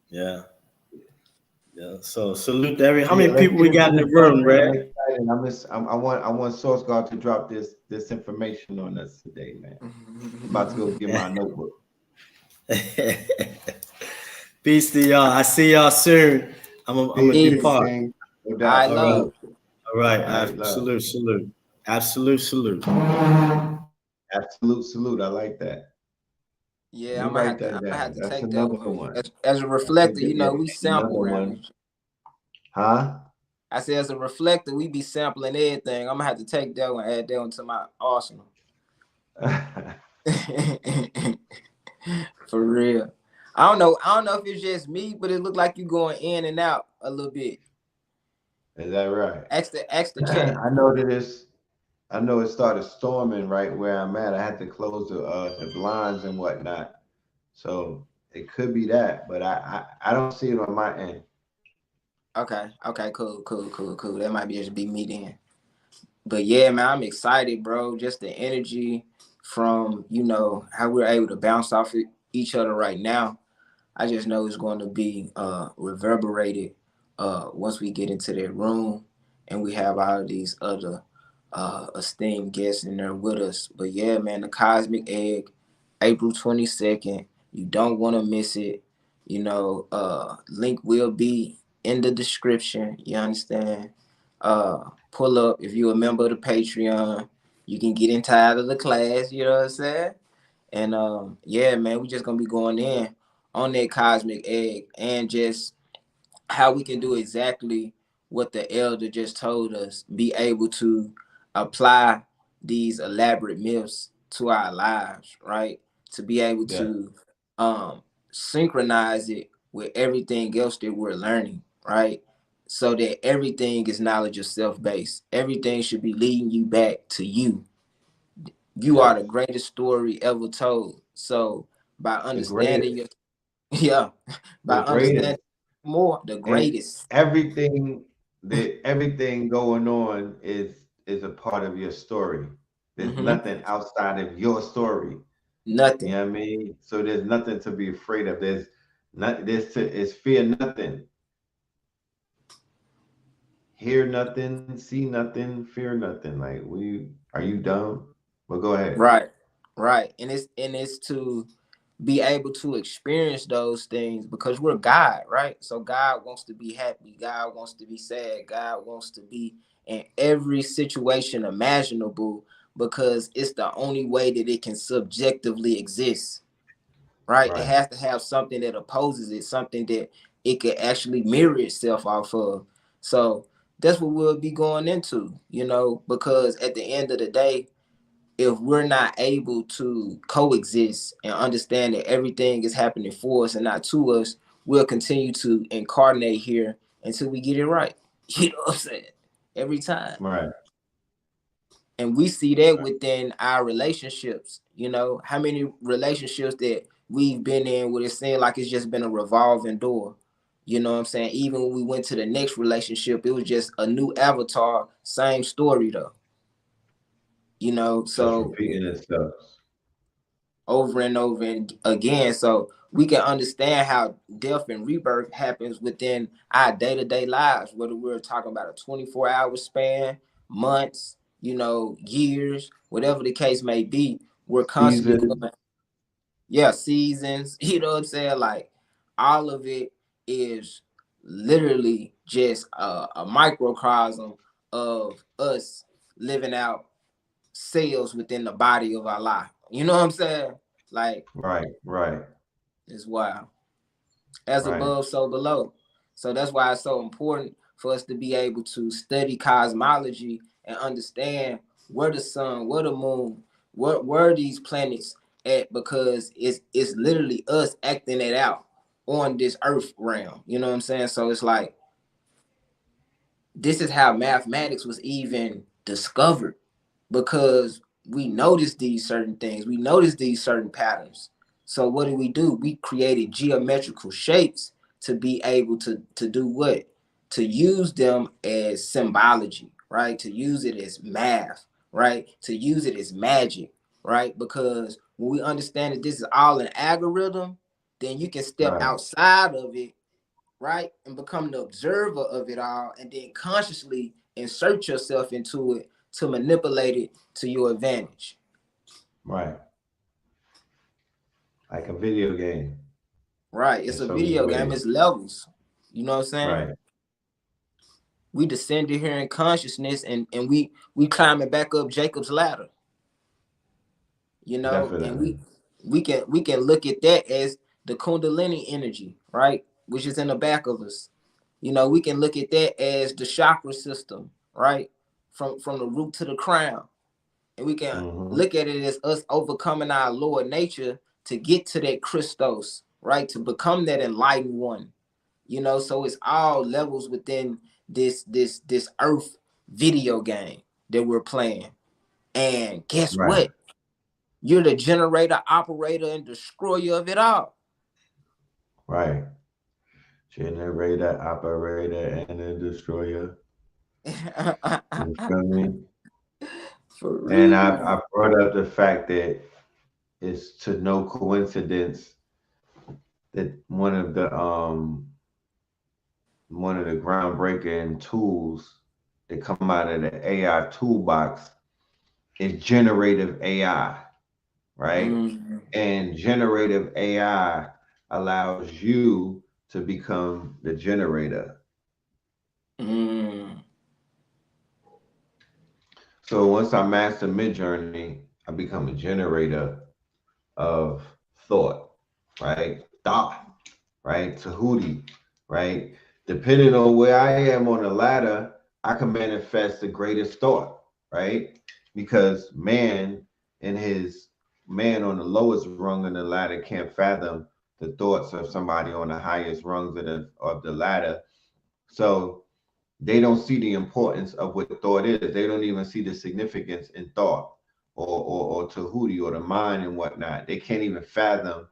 Yeah. Yeah. So salute to every. So How yeah, many let's people get we into got in the this room, Sunday. Red? I'm excited. I want Source God to drop this information on us today, man. I'm about to go get my notebook. Peace to y'all. I see y'all soon. I'm gonna Peace, depart. King. No I doubt. All right. love. Salute. All right. All right, love. Salute. Absolute salute. Absolute salute. I like that. Let Yeah, me I'm gonna write have to. that I'm gonna have down. to That's take that another one one. as a That's a reflector. good, You yeah, know, we another sample around one. here. Huh? I said as a reflector, we be sampling everything. I'm gonna have to take that one, add that one to my arsenal. For real. I don't know. I don't know if it's just me, but it looked like you going in and out a little bit. Is that right? Ask the chat. I know it started storming right where I'm at. I had to close the blinds and whatnot. So it could be that, but I don't see it on my end. Okay. Cool. That might just be me then. But yeah, man, I'm excited, bro. Just the energy from, how we're able to bounce off each other right now. I just know it's going to be reverberated once we get into that room and we have all of these other esteemed guests in there with us. But yeah, man, the Cosmic Egg, April 22nd. You don't want to miss it. Link will be in the description. You understand? Pull up if you're a member of the Patreon. You can get inside of the class. You know what I'm saying? And yeah, man, we just gonna be going in on that cosmic egg and just how we can do exactly what the elder just told us, be able to apply these elaborate myths to our lives, right? To be able Yeah. to synchronize it with everything else that we're learning, right? So that everything is knowledge of self-based. Everything should be leading you back to you. You are Yes. the greatest story ever told. So by The understanding greatest. your yeah, by The understanding greatest. more, the And greatest. everything going on is a part of your story. There's Mm-hmm. nothing outside of your story. You Nothing. know what I mean? So there's nothing to be afraid of. It's fear nothing. Hear nothing, see nothing, fear nothing. Like are you dumb? Well, go ahead. Right. Right. And it's to be able to experience those things because we're God, right? So God wants to be happy. God wants to be sad. God wants to be in every situation imaginable because it's the only way that it can subjectively exist, right? It Right. has to have something that opposes it, something that it could actually mirror itself off of. So that's what we'll be going into, because at the end of the day, if we're not able to coexist and understand that everything is happening for us and not to us, we'll continue to incarnate here until we get it right. You know what I'm saying? Every time. Right. And we see that within our relationships. How many relationships that we've been in where it seemed like it's just been a revolving door. You know what I'm saying? Even when we went to the next relationship, it was just a new avatar, same story though. Just So repeating itself. over and over and again. So we can understand how death and rebirth happens within our day-to-day lives, whether we're talking about a 24-hour span, months, years, whatever the case may be. We're constantly Season. going, seasons, you know what I'm saying? Like all of it is literally just a microcosm of us living out cells within the body of our life. You know what I'm saying? Like, Right. Right. it's wild. As Right. above, so below. So that's why it's so important for us to be able to study cosmology and understand where the sun, where the moon, where these planets at, because it's literally us acting it out on this earth realm. You know what I'm saying? So it's like this is how mathematics was even discovered, because we noticed these certain things, we noticed these certain patterns. So what do? We created geometrical shapes to be able to do what? To use them as symbology, right? To use it as math, right? To use it as magic, right? Because when we understand that this is all an algorithm, then you can step Right. outside of it, right? And become the observer of it all, and then consciously insert yourself into it to manipulate it to your advantage. Right. Like a video game Right. in It's a so many video game, ways. it's levels. You know what I'm saying? Right. We descended here in consciousness and we climbing back up Jacob's ladder, and Definitely. we can look at that as the Kundalini energy, right? Which is in the back of us. We can look at that as the chakra system, right? From the root to the crown. And we can Mm-hmm. look at it as us overcoming our lower nature to get to that Christos, right? To become that enlightened one. So it's all levels within this earth video game that we're playing. And guess Right. what? You're the generator, operator, and destroyer of it all. Right. Generator, operator, and a destroyer. You feel me? For And real. I brought up the fact that it's to no coincidence that one of the groundbreaking tools that come out of the AI toolbox is generative AI, right? Mm, And generative AI allows you to become the generator. mm, So once I master Midjourney, I become a generator of thought, right? Thought, right? Tahuti, right? Depending on where I am on the ladder, I can manifest the greatest thought, right? Because man on the lowest rung of the ladder can't fathom the thoughts of somebody on the highest rungs of the ladder. So they don't see the importance of what thought is. They don't even see the significance in thought or Tahuti or the mind and whatnot. They can't even fathom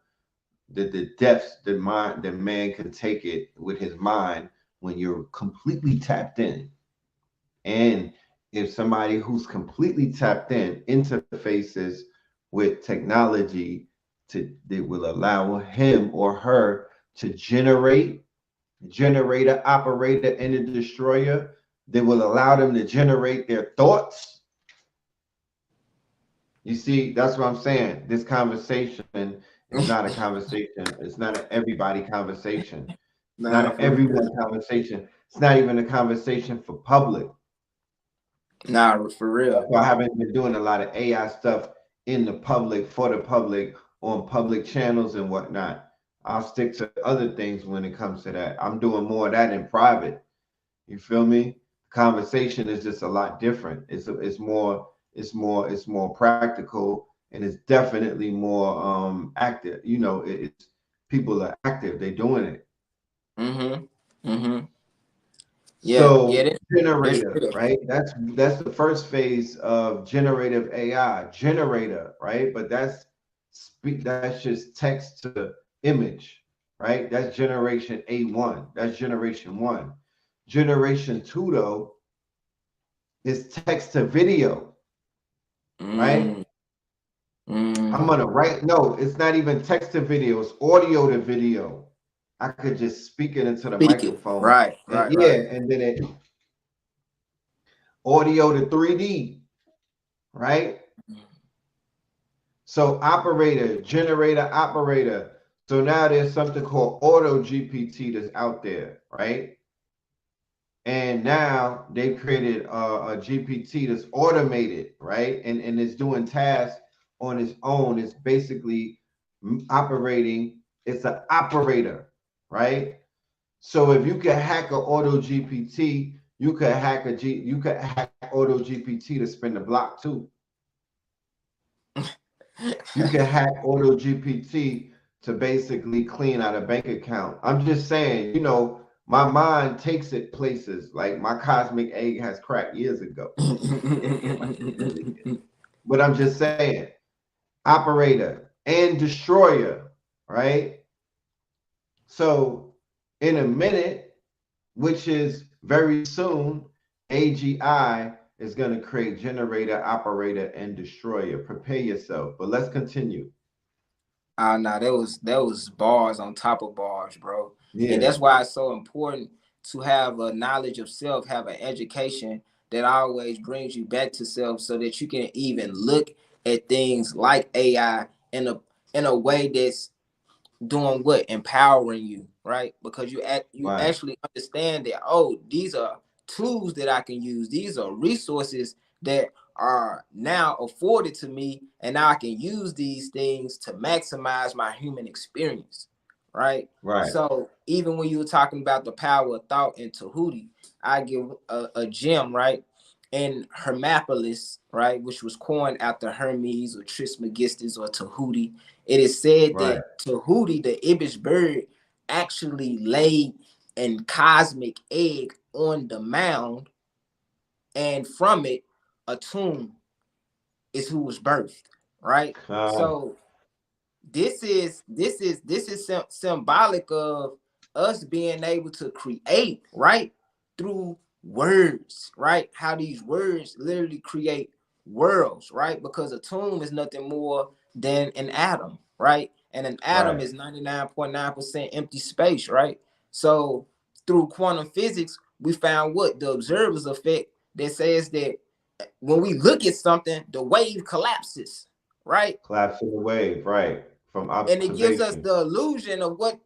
the depths that man can take it with his mind when you're completely tapped in. And if somebody who's completely tapped in interfaces with technology that will allow him or her to generate generator, operator, and a destroyer that will allow them to generate their thoughts. You see, that's what I'm saying. This conversation is not a conversation. It's not an everybody conversation. It's not Nah, an for real. everyone conversation. It's not even a conversation for public. Nah, for That's real. why I haven't been doing a lot of AI stuff in the public, for the public, on public channels and whatnot. I'll stick to other things when it comes to that. I'm doing more of that in private. You feel me? Conversation is just a lot different. It's more practical, and it's definitely more active. You know, it's people are active. They're doing it. Mm-hmm. Mm-hmm. Yeah, yeah, So that's generator, real. right? That's the first phase of generative AI, generator, right? But that's just text to image, right? That's generation A1. That's generation one. Generation two, though, is text to video, right? Mm, mm. I'm gonna write. No, it's not even text to video. It's audio to video. I could just speak it into the Speak it. microphone, Right, and right, yeah, right. and then it audio to 3D, right? So operator, generator, operator. So now there's something called auto GPT that's out there, right? And now they've created a GPT that's automated, right? And it's doing tasks on its own. It's basically operating. It's an operator, right? So if you can hack an auto GPT, you could hack auto GPT to spin the block too. You can hack auto GPT to basically clean out a bank account. I'm just saying, you know, my mind takes it places. Like my cosmic egg has cracked years ago. But I'm just saying, operator and destroyer, right? So in a minute, which is very soon, AGI is going to create generator, operator, and destroyer. Prepare yourself. But let's continue. Nah, that was bars on top of bars, bro. And Yeah, that's why it's so important to have a knowledge of self, have an education that always brings you back to self so that you can even look at things like AI in a way that's doing what? Empowering you, right? Because you right, actually understand that, oh, these are tools that I can use. These are resources that are now afforded to me, and now I can use these things to maximize my human experience, right? right. So even when you were talking about the power of thought in Tahuti, I give a gem, right? In Hermopolis, right, which was coined after Hermes or Trismegistus or Tahuti, it is said Right. that Tahuti, the Ibis bird, actually laid an cosmic egg on the mound, and from it, a tomb is who was birthed, right? So this is symbolic of us being able to create, right, through words, right? How these words literally create worlds, right? Because a tomb is nothing more than an atom, right? And an atom Right. is 99.9% empty space, right? So through quantum physics, we found what the observer's effect that says that when we look at something, the wave collapses, right? Collapse of the wave, right. From And it gives us observation. the illusion of what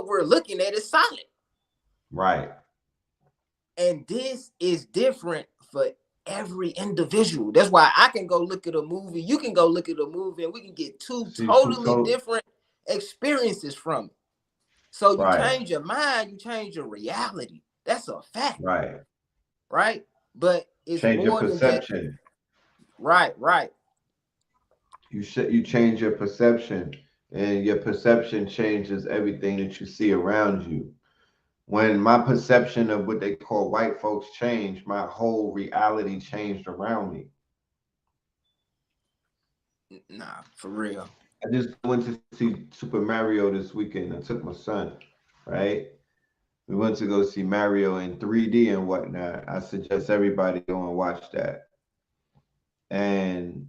we're looking at is solid. Right. And this is different for every individual. That's why I can go look at a movie, you can go look at a movie, and we can get two See, totally different experiences from it. So you right, change your mind, you change your reality. That's a fact, right. right? But it's Change your more than that. perception. Right. You change your perception, and your perception changes everything that you see around you. When my perception of what they call white folks changed, my whole reality changed around me. Nah, for real. I just went to see Super Mario this weekend. I took my son, right? We went to go see Mario in 3D and whatnot. I suggest everybody go and watch that. And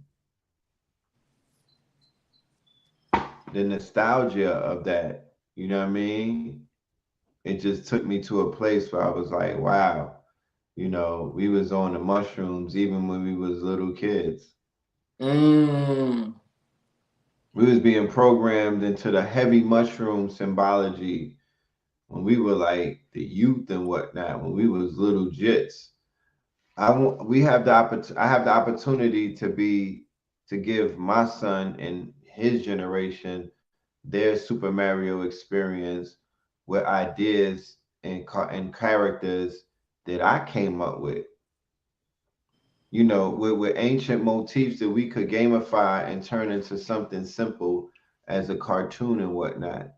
the nostalgia of that, you know what I mean? It just took me to a place where I was like, wow, we was on the mushrooms even when we was little kids. Mm. We was being programmed into the heavy mushroom symbology when we were like the youth and whatnot, when we was little jits. I have the opportunity to give my son and his generation their Super Mario experience with ideas and characters that I came up with. With ancient motifs that we could gamify and turn into something simple as a cartoon and whatnot.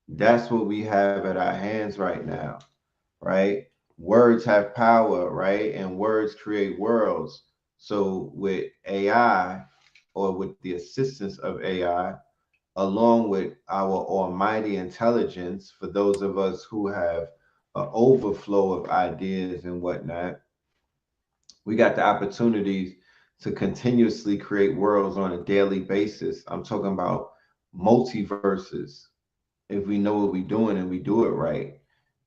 That's what we have at our hands right now, right? Words have power, right? And words create worlds. So with AI, or with the assistance of AI, along with our almighty intelligence, for those of us who have an overflow of ideas and whatnot, we got the opportunities to continuously create worlds on a daily basis. I'm talking about multiverses. If we know what we're doing and we do it right,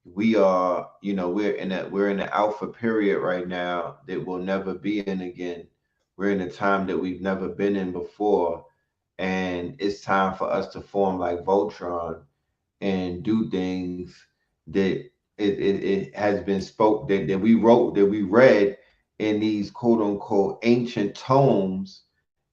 we are, we're in the alpha period right now that we'll never be in again. We're in a time that we've never been in before, and it's time for us to form like Voltron and do things that it has been spoke that we wrote, that we read in these quote unquote ancient tomes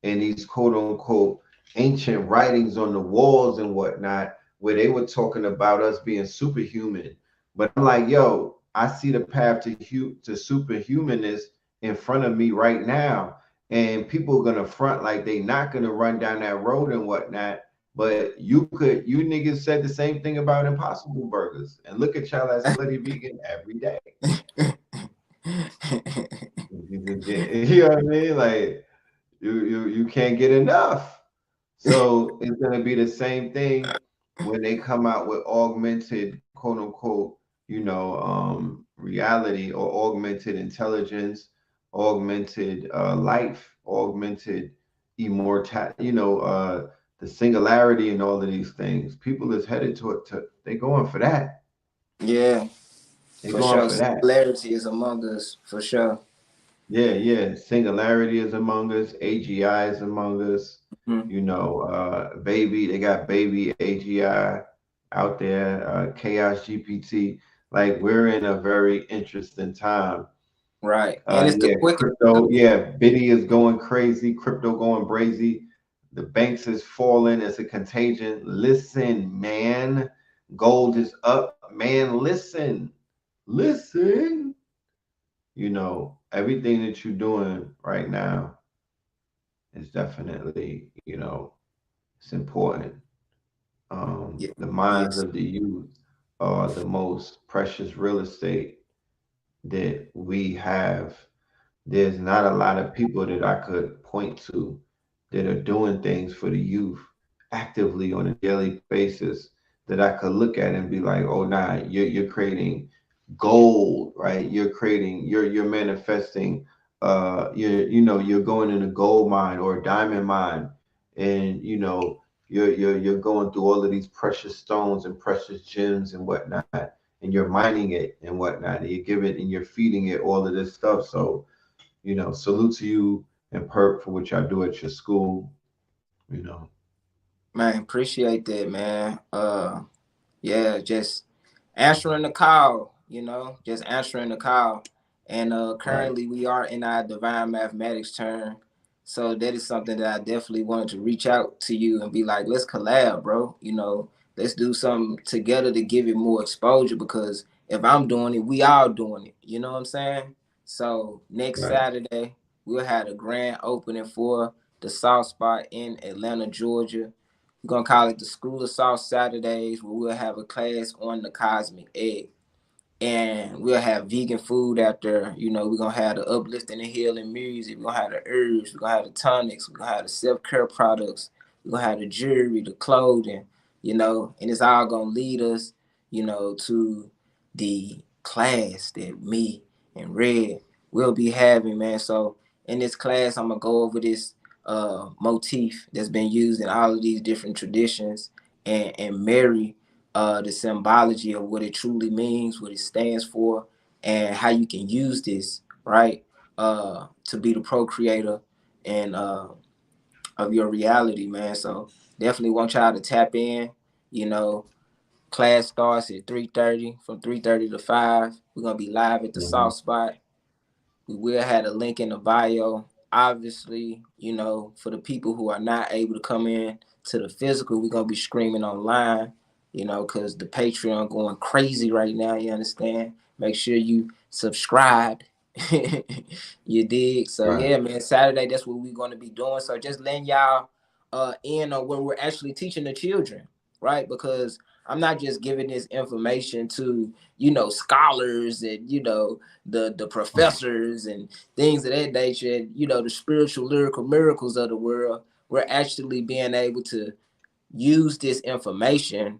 and these quote unquote ancient writings on the walls and whatnot, where they were talking about us being superhuman. But I'm like, yo, I see the path to superhumanness in front of me right now. And people are gonna front like they not gonna run down that road and whatnot. But you niggas said the same thing about Impossible Burgers. And look at y'all as Slutty Vegan every day. You know what I mean? Like you can't get enough. So it's gonna be the same thing when they come out with augmented quote unquote, reality, or augmented intelligence, augmented life, augmented immortal, the singularity and all of these things. People is headed to it. They going for that. Yeah, They for going sure. for that. Singularity is among us, for sure. Yeah. Singularity is among us. AGI is among us. Baby, they got baby AGI out there. Chaos GPT. Like, we're in a very interesting time. Right. And it's the quickest. Crypto. Yeah, Biddy is going crazy. Crypto going crazy. The banks is falling. It's a contagion. Listen, man. Gold is up. Man, listen. Everything that you're doing right now is definitely, it's important. The minds of the youth are the most precious real estate that we have. There's not a lot of people that I could point to that are doing things for the youth actively on a daily basis that I could look at and be like, oh, nah, you're creating gold, right? You're manifesting, you're going in a gold mine or a diamond mine, and you're going through all of these precious stones and precious gems and whatnot, and you're mining it and whatnot, and you give it and you're feeding it all of this stuff. So, salute to you and Perk for what y'all do at your school. Man, appreciate that, man. Yeah, just answering the call, just answering the call. And Right. currently we are in our divine mathematics term. So that is something that I definitely wanted to reach out to you and be like, let's collab, bro. Let's do something together to give it more exposure, because if I'm doing it, we all doing it. You know what I'm saying? So next Right. Saturday, we'll have a grand opening for the South Spot in Atlanta, Georgia. We're gonna call it the School of South Saturdays, where we'll have a class on the cosmic egg, and we'll have vegan food after. We're gonna have the uplifting and healing music, we're gonna have the herbs, we're gonna have the tonics, we're gonna have the self-care products, we're gonna have the jewelry, the clothing, and it's all gonna lead us, to the class that me and Red will be having, man. So in this class, I'm gonna go over this motif that's been used in all of these different traditions, and marry the symbology of what it truly means, what it stands for, and how you can use this, right, to be the procreator and of your reality, man. So definitely want y'all to tap in. You know, Class starts at 3:30, from 3:30 to 5. We're gonna be live at the Hmm. South Spot. We will have a link in the bio. Obviously, for the people who are not able to come in to the physical, we're gonna be streaming online, because the Patreon going crazy right now. You understand? Make sure you subscribe. You dig? So Right. yeah, man. Saturday, that's what we're gonna be doing. So just letting y'all in on where we're actually teaching the children, right? Because I'm not just giving this information to scholars and the professors and things of that nature, the spiritual lyrical miracles of the world. We're actually being able to use this information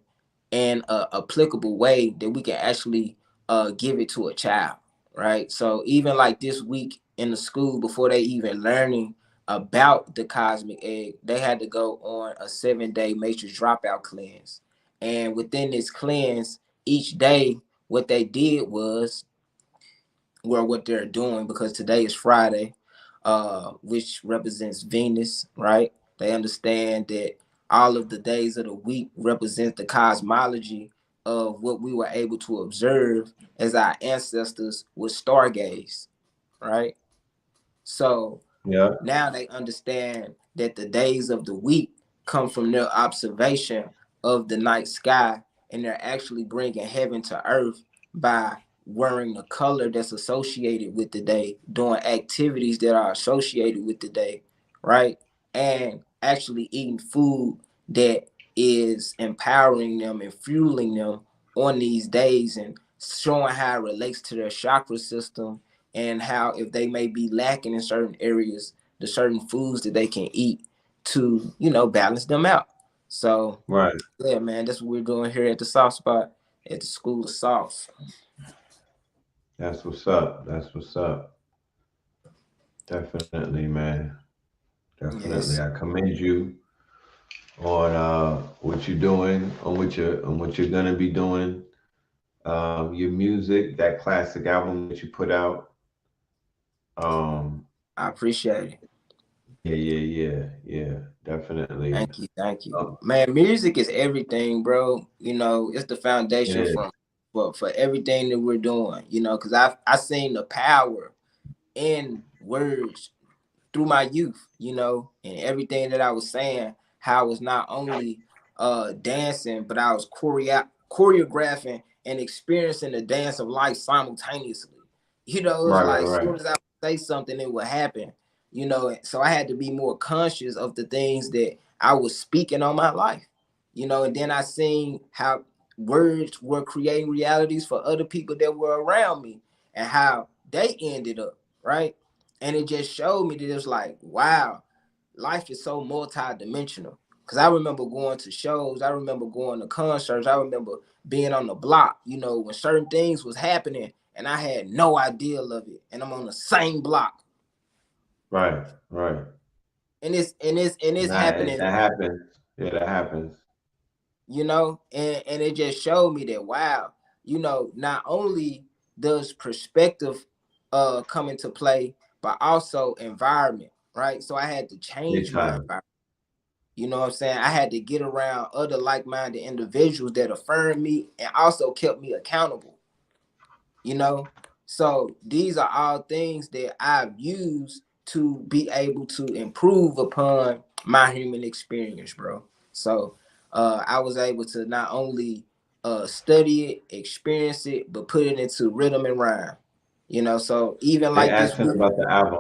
in a applicable way that we can actually give it to a child, right? So even like this week in the school, before they even learning about the cosmic egg, they had to go on a 7-day matrix dropout cleanse. And within this cleanse, each day, what they did was, well, what they're doing, because today is Friday, which represents Venus, right? They understand that all of the days of the week represent the cosmology of what we were able to observe as our ancestors would stargaze, right? So Yeah. now they understand that the days of the week come from their observation of the night sky, and they're actually bringing heaven to earth by wearing the color that's associated with the day, doing activities that are associated with the day, right? And actually eating food that is empowering them and fueling them on these days, and showing how it relates to their chakra system, and how if they may be lacking in certain areas, the certain foods that they can eat to, balance them out. So Right. yeah, man, that's what we're doing here at the Soft Spot at the School of Sauce. That's what's up. That's what's up. Definitely, man. Definitely. Yes, I commend you on what you're doing, on what you're gonna be doing. Your music, that classic album that you put out. Um, I appreciate it. yeah, yeah, yeah, yeah. Definitely. Thank you, Um, man. Music is everything, bro. It's the it foundation is. from for everything that we're doing. Because I seen the power in words through my youth, and everything that I was saying, how I was not only dancing, but I was choreographing and experiencing the dance of life simultaneously. It's Right, like as right, soon right. as I would say something, it would happen. So I had to be more conscious of the things that I was speaking on my life. And then I seen how words were creating realities for other people that were around me, and how they ended up, right? And it just showed me that it was like, wow, life is so multi-dimensional. Because I remember going to shows, I remember going to concerts, I remember being on the block, when certain things was happening and I had no idea of it. And I'm on the same block. Right, right. And it's happening, That happens. Yeah, that happens. and it just showed me that, wow, not only does perspective come into play, but also environment, right? So I had to Big change my time. environment. You know what I'm saying? I had to get around other like-minded individuals that affirmed me and also kept me accountable, you know? So these are all things that I've used to be able to improve upon my human experience, bro. So I was able to not only study it, experience it, but put it into rhythm and rhyme. You know, so even They like this asked him week, about the album.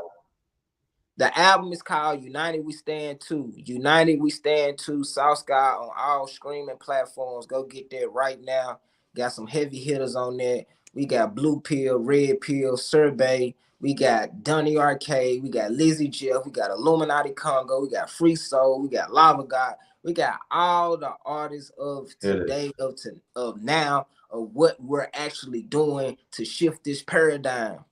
the album is called United We Stand 2. United We Stand 2, South Sky on all streaming platforms. Go get that right now. Got some heavy hitters on there. We got Blue Pill, Red Pill, Survey. We got Dunny Arcade. We got Lizzie Jeff. We got Illuminati Congo. We got Free Soul. We got Lava God. We got all the artists of today, of now, of what we're actually doing to shift this paradigm.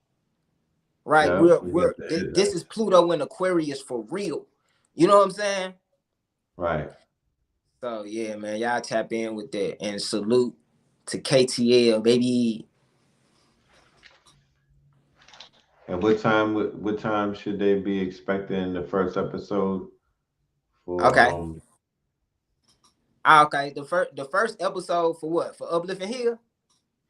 Right, Yeah, this is Pluto in Aquarius for real. You know what I'm saying? Right. So yeah, man, y'all tap in with that and salute to KTL, baby. And what time should they be expecting the first episode for? Okay. Okay, the first episode for what? For Uplifting Hill?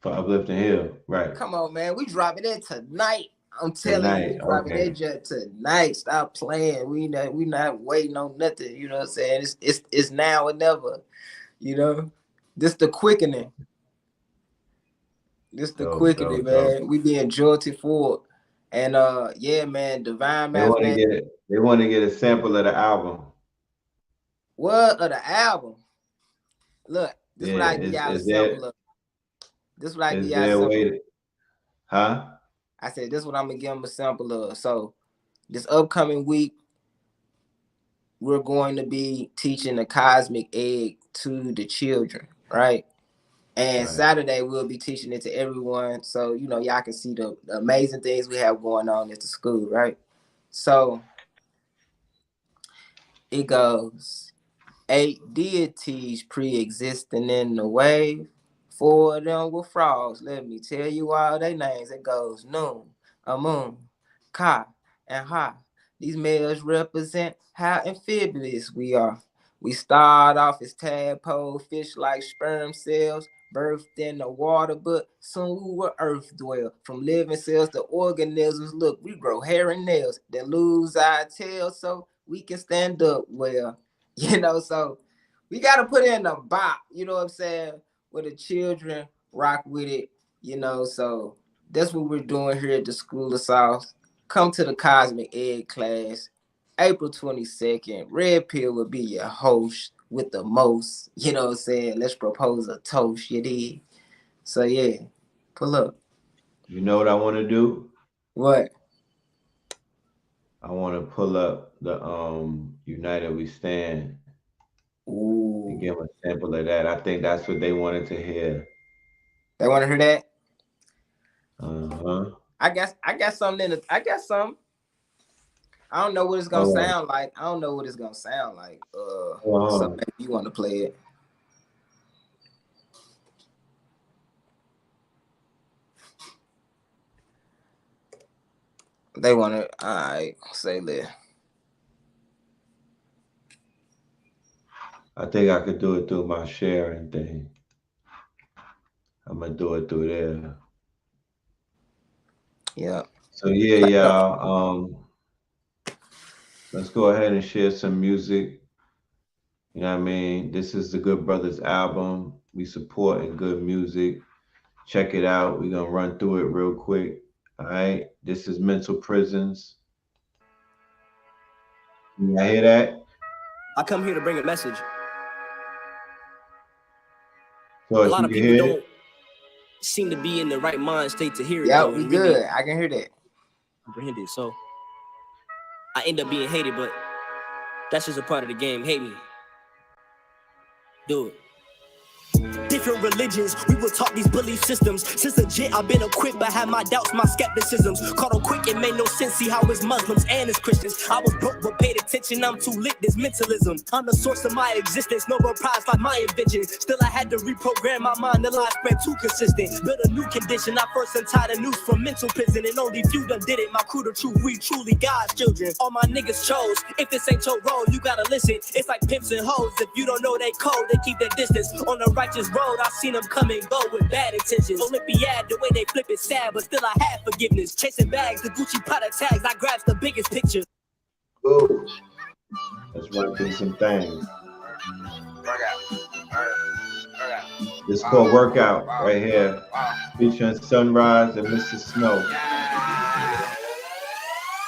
For Uplifting Hill, right. Come on, man. We dropping it tonight. I'm telling you, we dropping that jet tonight. Stop playing. We not waiting on nothing. You know what I'm saying? It's now or never. You know, this the quickening. This the quickening, man. We being jolted forward. And yeah, man, Divine Mathematics. They want to get a sample of the album. What of the album? Look, this is what I give y'all a sample of. This is what I give y'all a sample of. Huh? I said this is what I'm gonna give them a sample of. So this upcoming week, we're going to be teaching the cosmic egg to the children, right? And Saturday we'll be teaching it to everyone, so you know y'all can see the amazing things we have going on at the school, right? So it goes 8 deities pre-existing in the wave. 4 of them were frogs. Let me tell you all their names. It goes Noon, Amun, Ka, and Ha. These males represent how amphibious we are. We start off as tadpole fish like sperm cells, birthed in the water, but soon we were earth dwell. From living cells to organisms, look, we grow hair and nails, then lose our tails so we can stand up well. You know, so we got to put in a bop, you know what I'm saying, where the children rock with it, you know, so that's what we're doing here at the School of South. Come to the Cosmic Egg class, April 22nd. Red Pill will be your host with the most, you know what I'm saying? Let's propose a toast, you did. So yeah, pull up. You know what I want to do? What? I want to pull up the United We Stand. Ooh. And give them a sample of that. I think that's what they wanted to hear. They want to hear that? Uh-huh. I got something in it. I got some. I don't know what it's gonna sound like. So maybe you want to play it. They want to. All right, say that. I think I could do it through my sharing thing. I'm gonna do it through there. Yeah. So yeah, y'all. Let's go ahead and share some music. You know what I mean? This is the Good Brothers album. We supporting good music. Check it out. We're gonna run through it real quick. All right. This is Mental Prisons. You hear that? I come here to bring a message. So a lot of people don't seem to be in the right mind state to hear it. Yeah, we good. Really, I can hear that. Comprehend it. So I end up being hated, but that's just a part of the game. Hate me. Do it. Different religions, we were taught these belief systems. Since legit, I've been equipped, but had my doubts, my skepticisms. Caught on quick, it made no sense. See how it's Muslims and it's Christians. I was broke, but paid attention. I'm too lit, this mentalism. I'm the source of my existence, no reprise like my invention. Still, I had to reprogram my mind. The line spread too consistent. Built a new condition. I first untied a noose from mental prison, and only few done did it. My crew, the truth, we truly God's children. All my niggas chose. If this ain't your role, you gotta listen. It's like pimps and hoes. If you don't know they code, they keep their distance. On the righteous road, I seen them come and go with bad intentions. Olympiad, the way they flip it sad, but still I had forgiveness. Chasing bags, the Gucci Prada tags, I grabbed the biggest picture. Ooh. Let's run through some things. This called Workout right here, featuring Sunrise and Mr. Snow.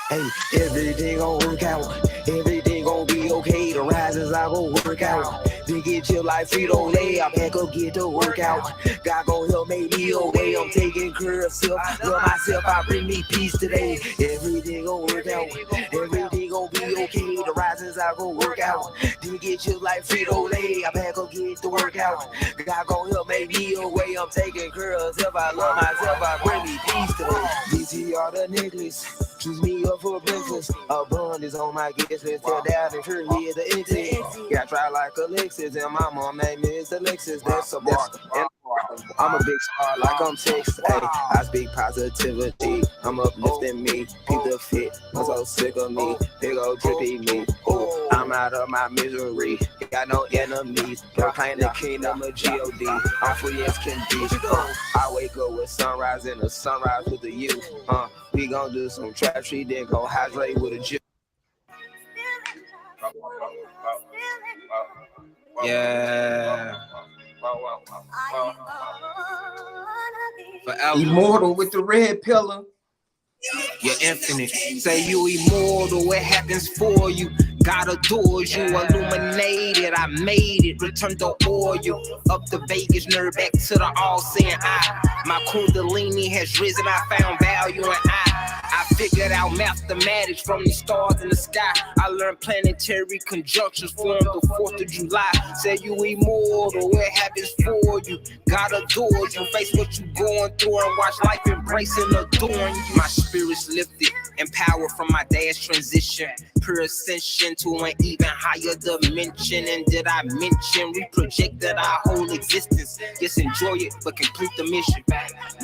Hey, everything gon' work out. Everything gon' be okay. The rises I gon' work out. Then get your life Frito-Lay. I back up, get to work out. God gon' help make me okay. I'm taking care of self. Love myself, I bring me peace today. Everything gon' work out. Everything gon' be okay. The rises I gon' work out. Then get your life Frito-Lay. I back up, get to work out. God gon' help make me away. I'm taking care of self. I love myself, I bring me peace today. DTR the necklace. Choose me up for breakfast. A bun is on my guest list. Tell Dad and Tree is the exit. Got try like Alexis, and my mom name is Alexis. That's a bar. I'm a big star like I'm Texas. Ay, I speak positivity. I'm uplifting me. Keep the fit. I'm so sick of me. Big old drippy me. Ooh, I'm out of my misery. Got no enemies. Proclaim the kingdom of G.O.D. I'm free as can be. I wake up with sunrise and a sunrise with the youth. We gon' do some trap treat, then go hydrate with a juice. Yeah. Forever. Immortal with the red pillar. You're infinite. Say you immortal, what happens for you? God adores you, illuminated, I made it. Return the oil, up the Vegas nerve, back to the all-seeing eye. My kundalini has risen, I found value in I figured out mathematics from the stars in the sky. I learned planetary conjunctions formed the 4th of July. Say you immortal, what happens for you? God adores you, face what you going through and watch life embrace and adorn you. My spirit's lifted, empowered from my dad's transition. Pure ascension to an even higher dimension. And did I mention we projected our whole existence? Just enjoy it, but complete the mission.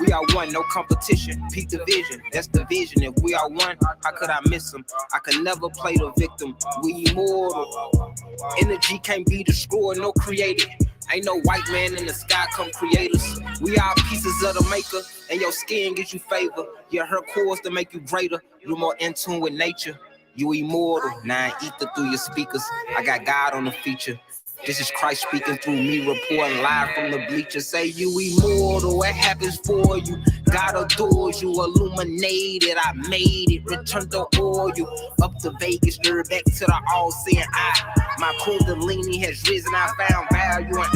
We are one, no competition. Peak the vision, that's the vision. If we are one, how could I miss them? I could never play the victim. We immortal. Energy can't be destroyed, no created. Ain't no white man in the sky come create us. We are pieces of the maker, and your skin gives you favor. Your hair cores to make you greater. You're more in tune with nature. You immortal, now I ether through your speakers. I got God on the feature. This is Christ speaking through me, reporting live from the bleachers. Say you immortal, what happens for you? God adores you, illuminated, I made it. Return the oil, up to Vegas, nerve back to the all-seeing eye. My kundalini has risen, I found value in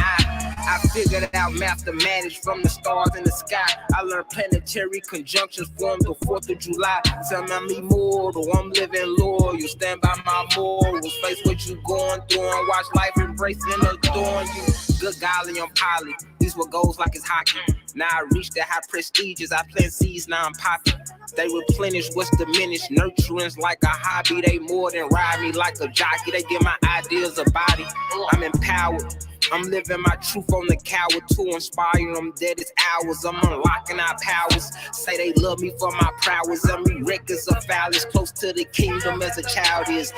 I figured out mathematics from the stars in the sky. I learned planetary conjunctions formed the 4th of July. Tell me I'm immortal, I'm living loyal. Stand by my morals, face what you going through and watch life embrace and adorn you. Good golly, I'm poly. These what goes like it's hockey. Now I reach the high prestiges. I plant seeds, now I'm popping. They replenish what's diminished. Nurturing's like a hobby. They more than ride me like a jockey. They give my ideas a body. I'm empowered. I'm living my truth on the coward to inspire them. Dead as hours. I'm unlocking our powers. Say they love me for my prowess. I'm records of phallus. Close to the kingdom as a child is.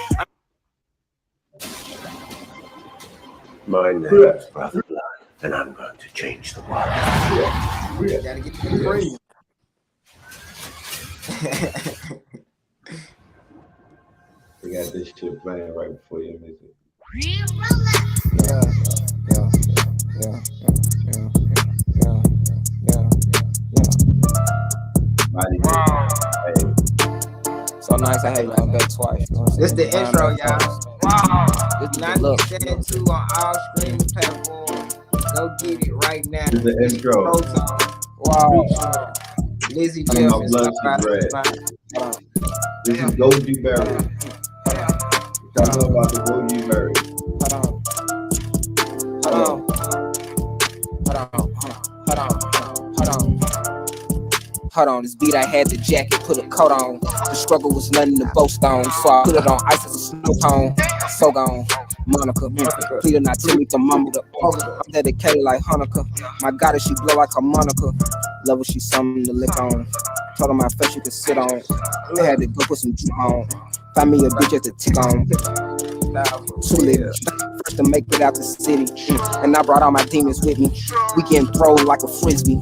My name is Brother Blood, and I'm going to change the world. You gotta get to the free. We got this shit playing right before your music. Wow. So nice, I had you on back twice. This the intro, y'all. Wow. This 90% on all streaming platforms. Go get it right now. This is the intro. Wow. Lizzie Jeff is This is Goji Berry. Talking about the Goji Berry. Hold on, this beat I had the jacket, put a coat on. The struggle was nothing to boast on, so I put it on ice as a snow cone. So gone, Monica, please not tell me to mumble the I'm dedicated like Hanukkah. My goddess, she blow like a Monica. Love her, she something to lick on. Told her my face you could sit on. I had to go put some juice on. Find me a bitch at the tick on. Too lit. first to make it out the city. And I brought all my demons with me. We getting thrown like a frisbee.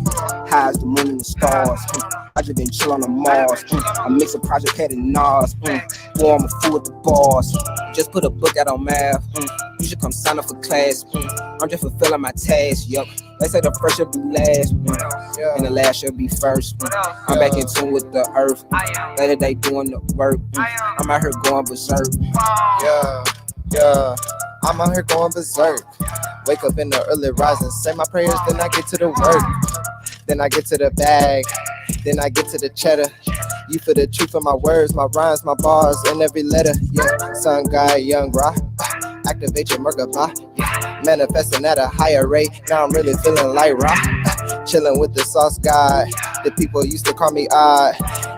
High as the moon and the stars. I just been chill on the Mars. I mix a Project Head and Nas. Boy, I'm a fool with the bars. Just put a book out on math. You should come sign up for class. I'm just fulfilling my task. Yup. They say the first should be last, and the last should be first. I'm back in tune with the earth. Later they doing the work. I'm out here going berserk. Yeah. I'm out here going berserk. Wake up in the early rising, say my prayers, then I get to the work. Then I get to the bag. Then I get to the cheddar. You feel the truth of my words, my rhymes, my bars, in every letter. Yeah, sun guy, young rock. Activate your Merkaba. Yeah, manifesting at a higher rate. Now I'm really feeling like rock. Chilling with the sauce guy. The people used to call me odd.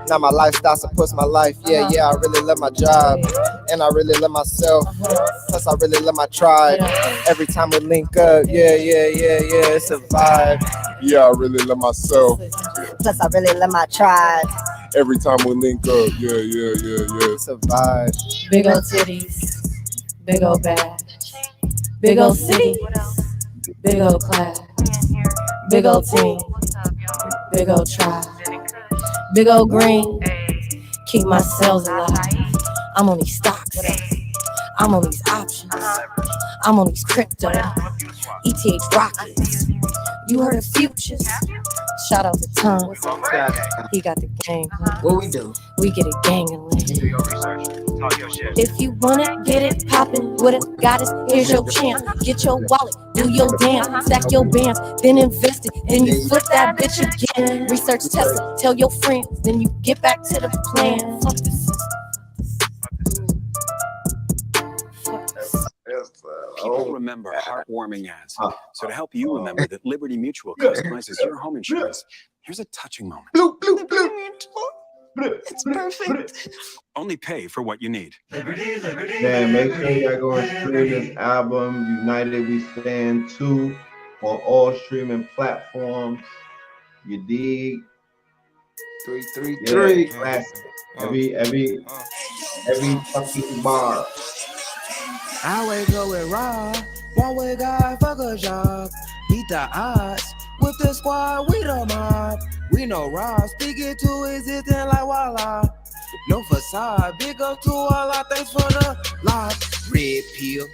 Now my lifestyle supports my life. Yeah, I really love my job. And I really love myself. Plus I really love my tribe. Every time we link up, yeah, it's a vibe. Yeah, I really love myself. Plus I really love my tribe. Every time we link up, yeah, it's a vibe. Big old titties, big old bag, big old city, big old class, big old team, big old tribe, big old green. Keep my cells alive. I'm on these stocks. I'm on these options. I'm on these crypto. ETH rockets. You heard of futures? Shout out to Tom. He got the gang. What we do? We get it gangin'. If you wanna get it poppin' with a goddess, here's your chance. Get your wallet, do your dance, stack your bands, then invest it, then you flip that bitch again. Research, test it, tell your friends, then you get back to the plan. Fuck this system. People remember heartwarming ads. So to help you remember that Liberty Mutual customizes your home insurance, here's a touching moment. It's perfect. Only pay for what you need. Man, make sure y'all go and stream this album, United We Stand 2, on all streaming platforms. You dig? 333. Yeah, classic. Every fucking bar. I wake up with Raw, one way guy, fuck a job, beat the odds, with the squad, we the mob, we know Raw, speaking to existing like Walla, no facade, big up to all our thanks for the live, red pill,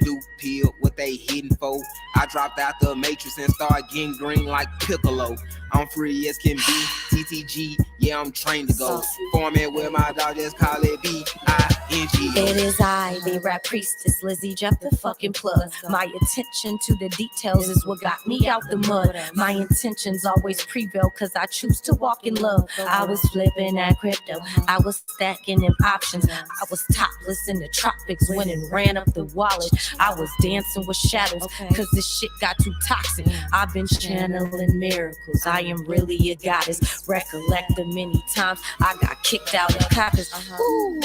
blue pill, what they hitting for, I dropped out the matrix and started getting green like Piccolo, I'm free as can be, TTG, yeah I'm trained to go, forming with my dog, just call it B-I-N-G. It is I, the rap priestess, Lizzie Jeff the fucking plug. My attention to the details is what got me out the mud. My intentions always prevail cause I choose to walk in love. I was flipping that crypto, I was stacking them options. I was topless in the tropics, went and ran up the wallet. I was dancing with shadows cause this shit got too toxic. I've been channeling miracles, I am really a goddess. Recollect the many times I got kicked out of coppers. Ooh,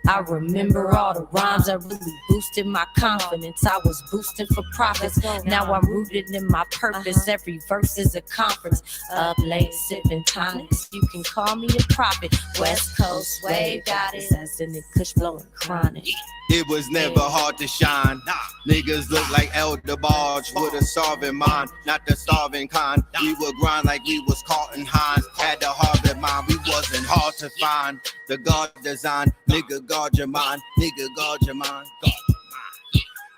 I remember all the rhymes that really boosted my confidence. I was boosting for profits. Now I'm rooted in my purpose. Every verse is a conference. Up late sipping tonics. You can call me a prophet. West Coast wave goddess. As in the kush blowing chronic. It was never hard to shine. Niggas look like Elder Barge with a starving mind, not the starving kind. We would grind like we was Carlton Hines. Had the Harvard mind, we wasn't hard to find. The God design, nigga guard your mind, nigga guard your mind.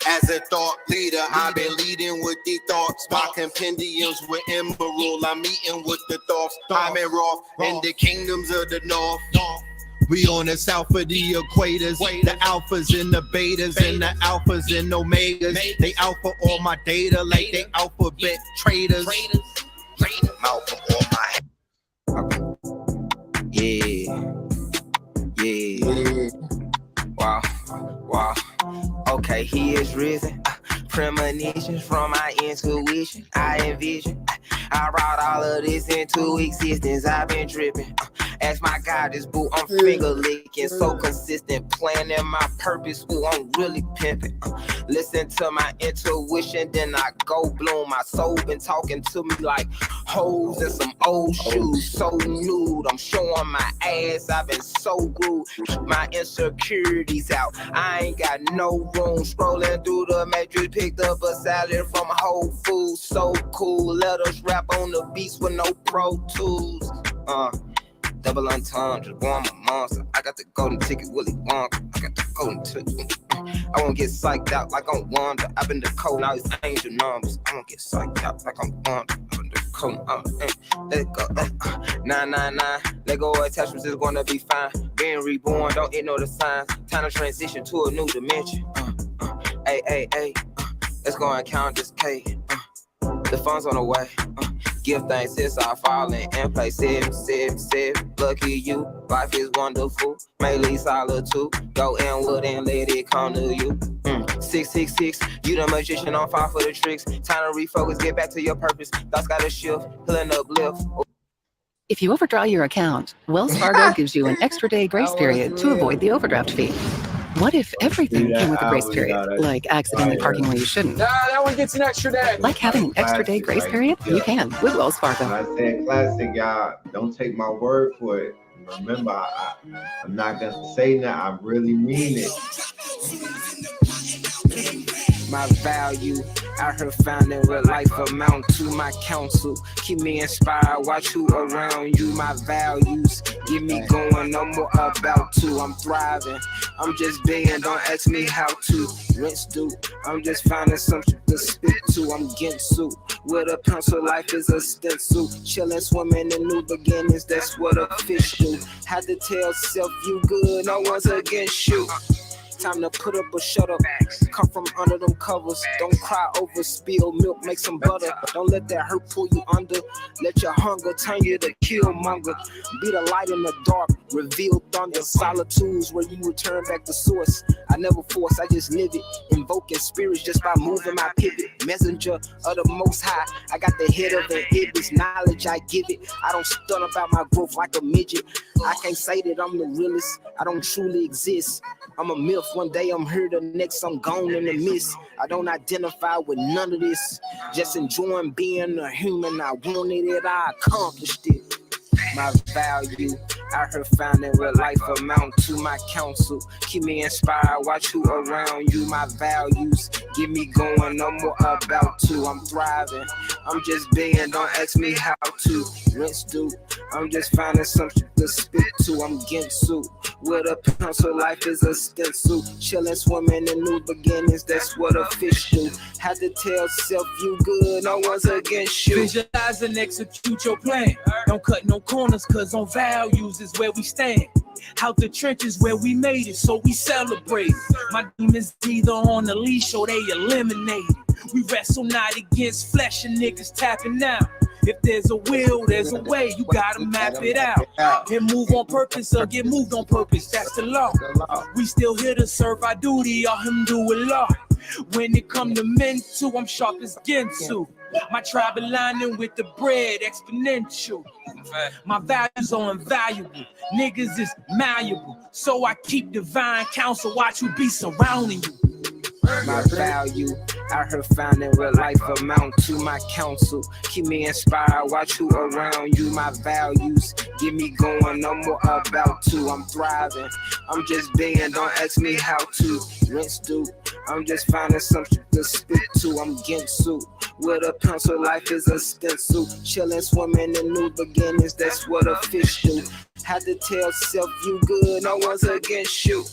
As a thought leader, I've been leading with the thoughts. My compendiums with Emerald, I'm eating with the thoughts. I'm in Roth in the kingdoms of the north. We on the south of the equators, the alphas and the betas and the alphas and omegas. They alpha all my data like they alphabet traders. Alpha all my yeah. Wow. Okay, he is risen. Premonitions from my intuition. I envision. I brought all of this into existence. I've been tripping. As my goddess, boo, I'm finger licking. So consistent, planning my purpose, ooh, I'm really pimping. Listen to my intuition, then I go bloom. My soul been talking to me like hoes in some old shoes. So nude, I'm showing my ass, I've been so rude. My insecurities out, I ain't got no room. Scrolling through the matrix, picked up a salad from Whole Foods. So cool, let us rap on the beats with no Pro Tools. Double entendre, born a monster. I got the golden ticket, Willy Wonka. I got the golden ticket. I won't get psyched out like I'm Wanda. I've been the code, now it's angel numbers. I won't get psyched out like I'm Wanda. I've been the code, let it go. 999, let go of attachments, it's gonna be fine. Being reborn, don't ignore the signs. Time to transition to a new dimension. Let's go and count this K. The funds on the way. Give thanks since I fallen and play 777. Lucky you, life is wonderful. Mainly solitude. Go inward and let it come to you. 666, you the magician on fire for the tricks. Time to refocus, get back to your purpose. Thoughts gotta shift, healing uplift. If you overdraw your account, Wells Fargo gives you an extra day grace period to avoid the overdraft fee. What if everything came with a grace period, like accidentally parking where you shouldn't? That one gets an extra day. Like having an extra day grace period? You can with Wells Fargo. When I say classic, y'all, don't take my word for it. Remember, I'm not going to say that. I really mean it. My value, out here finding what life amount to. My counsel, keep me inspired, watch who around you. My values, get me going, no more about to. I'm thriving, I'm just being, don't ask me how to. Rinse do, I'm just finding something to spit to. I'm Ginsu, with a pencil, life is a stencil. Chilling, swimming in new beginnings, that's what a fish do. Had to tell self you good, no one's against you. Time to put up or shut up. Come from under them covers. Don't cry over spilled milk, make some butter. Don't let that hurt pull you under. Let your hunger turn you to killmonger. Be the light in the dark, reveal thunder. Solitudes where you return back to source. I never force, I just live it. Invoking spirits just by moving my pivot. Messenger of the most high. I got the head of an ibis. Knowledge I give it. I don't stun about my growth like a midget. I can't say that I'm the realest. I don't truly exist. I'm a myth. One day I'm here, the next I'm gone in the mist. I don't identify with none of this. Just enjoying being a human. I wanted it, I accomplished it. My value, out here finding what life amount to. My counsel, keep me inspired, watch who around you. My values, get me going, no more about to. I'm thriving, I'm just being, don't ask me how to. Rinse do, I'm just finding something to spit to. I'm Ginsu, with a pencil, life is a stencil. Chilling, swimming in new beginnings, that's what a fish do. Had to tell self you good, no one's against you. Visualize and execute your plan. Don't cut no corners, cause on values is where we stand. Out the trenches where we made it, so we celebrate. My demons either on the leash or they eliminated. We wrestle not against flesh and niggas tapping out. If there's a will, there's a way, you gotta map it out. And move on purpose or get moved on purpose, that's the law. We still here to serve our duty, alhamdulillah. When it come to mental, I'm sharp as Ginsu. My tribe aligning with the bread, exponential. My values are invaluable. Niggas is malleable. So I keep divine counsel, watch who be surrounding you. My value, out here finding what life amount to. My counsel, keep me inspired, watch who around you. My values, get me going, no more about to. I'm thriving, I'm just being, don't ask me how to. Rinse do, I'm just finding something to spit to. I'm Ginsu, with a pencil, life is a stencil. Chilling, swimming in new beginnings, that's what a fish do. Had to tell self you good, no one's against you.